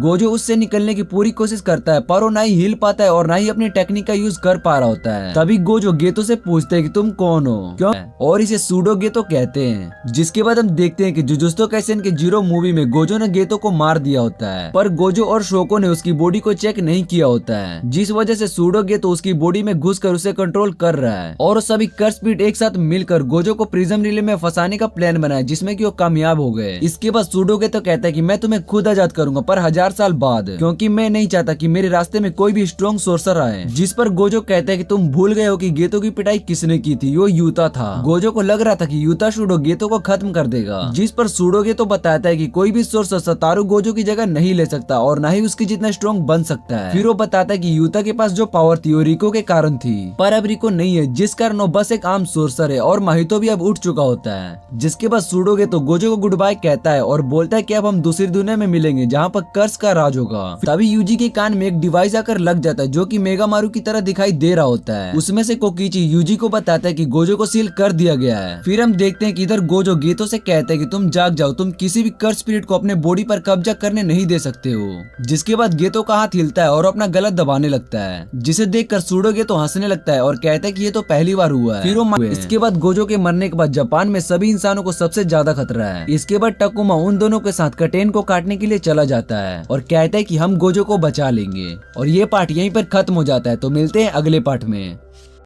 गोजो उससे निकलने की पूरी कोशिश करता है, पर वो ना ही हिल पाता है और ना ही अपनी टेक्निक का यूज कर पा रहा होता है। तभी गोजो गेतो से पूछते हैं कि तुम कौन हो, क्यों, और इसे सूडो गेतो कहते हैं। जिसके बाद हम देखते हैं कि जुजुत्सु काइसेन के जीरो मूवी में गोजो ने गेतो को मार दिया होता है, पर गोजो और शोको ने उसकी बॉडी को चेक नहीं किया होता है, जिस वजह से सूडो गेतो उसकी बॉडी में घुसकर उसे कंट्रोल कर रहा है। और सभी कर्स पीट एक साथ मिलकर गोजो को प्रिज्म रिले में फंसाने का प्लान बनाया, जिसमें कि वो कामयाब हो गए। इसके बाद सूडो गेतो कहता है कि मैं तुम्हें खुद आजाद करूंगा, पर 1000 साल बाद, क्योंकि मैं नहीं चाहता कि मेरे रास्ते में कोई भी स्ट्रॉन्ग सोर्सर आए। जिस पर गोजो कहता है कि तुम भूल गए हो कि गेतो की पिटाई किसने की थी, वो यूता था। गोजो को लग रहा था कि यूता सूडो गेतो को खत्म कर देगा, जिस पर सूडो गेतो बताता है कि कोई भी सोर्सर सतारू गोजो की जगह नहीं ले सकता और न ही उसकी जितना स्ट्रॉन्ग बन सकता है। फिर वो बताता है कि यूता के पास जो पावर थी वो रिको के कारण थी, पर अब रिको नहीं है, जिस कारण वो बस एक आम सोर्सर है और माहितो भी अब उठ चुका होता है। जिसके बाद सूडो गेतो गोजो को गुड बाय कहता है और बोलता है कि अब हम दूसरी दुनिया में मिलेंगे जहाँ पर कर्स का राज होगा। तभी यूजी के कान में एक डिवाइस आकर लग जाता है, जो कि मेगामारू की तरह दिखाई दे रहा होता है। उसमें से कोकीची यूजी को बताता है कि गोजो को सील कर दिया गया है। फिर हम देखते हैं कि इधर गोजो गेतो से कहता है कि तुम जाग जाओ, तुम किसी भी कर्स स्पिरिट को अपने बॉडी पर कब्जा करने नहीं दे सकते हो। जिसके बाद गेतो का हाथ हिलता है और अपना गला दबाने लगता है, जिसे देखकर सूडो गेतो हंसने लगता है और कहता है कि ये तो पहली बार हुआ है। फिर वो इसके बाद गोजो के मरने के बाद जापान में सभी इंसानों को सबसे ज्यादा खतरा है। इसके बाद टकुमा उन दोनों के साथ कटेन को काटने के लिए चला जाता है और कहता है कि हम गोजो को बचा लेंगे। और ये पार्ट यहीं पर खत्म हो जाता है। तो मिलते हैं अगले पार्ट में।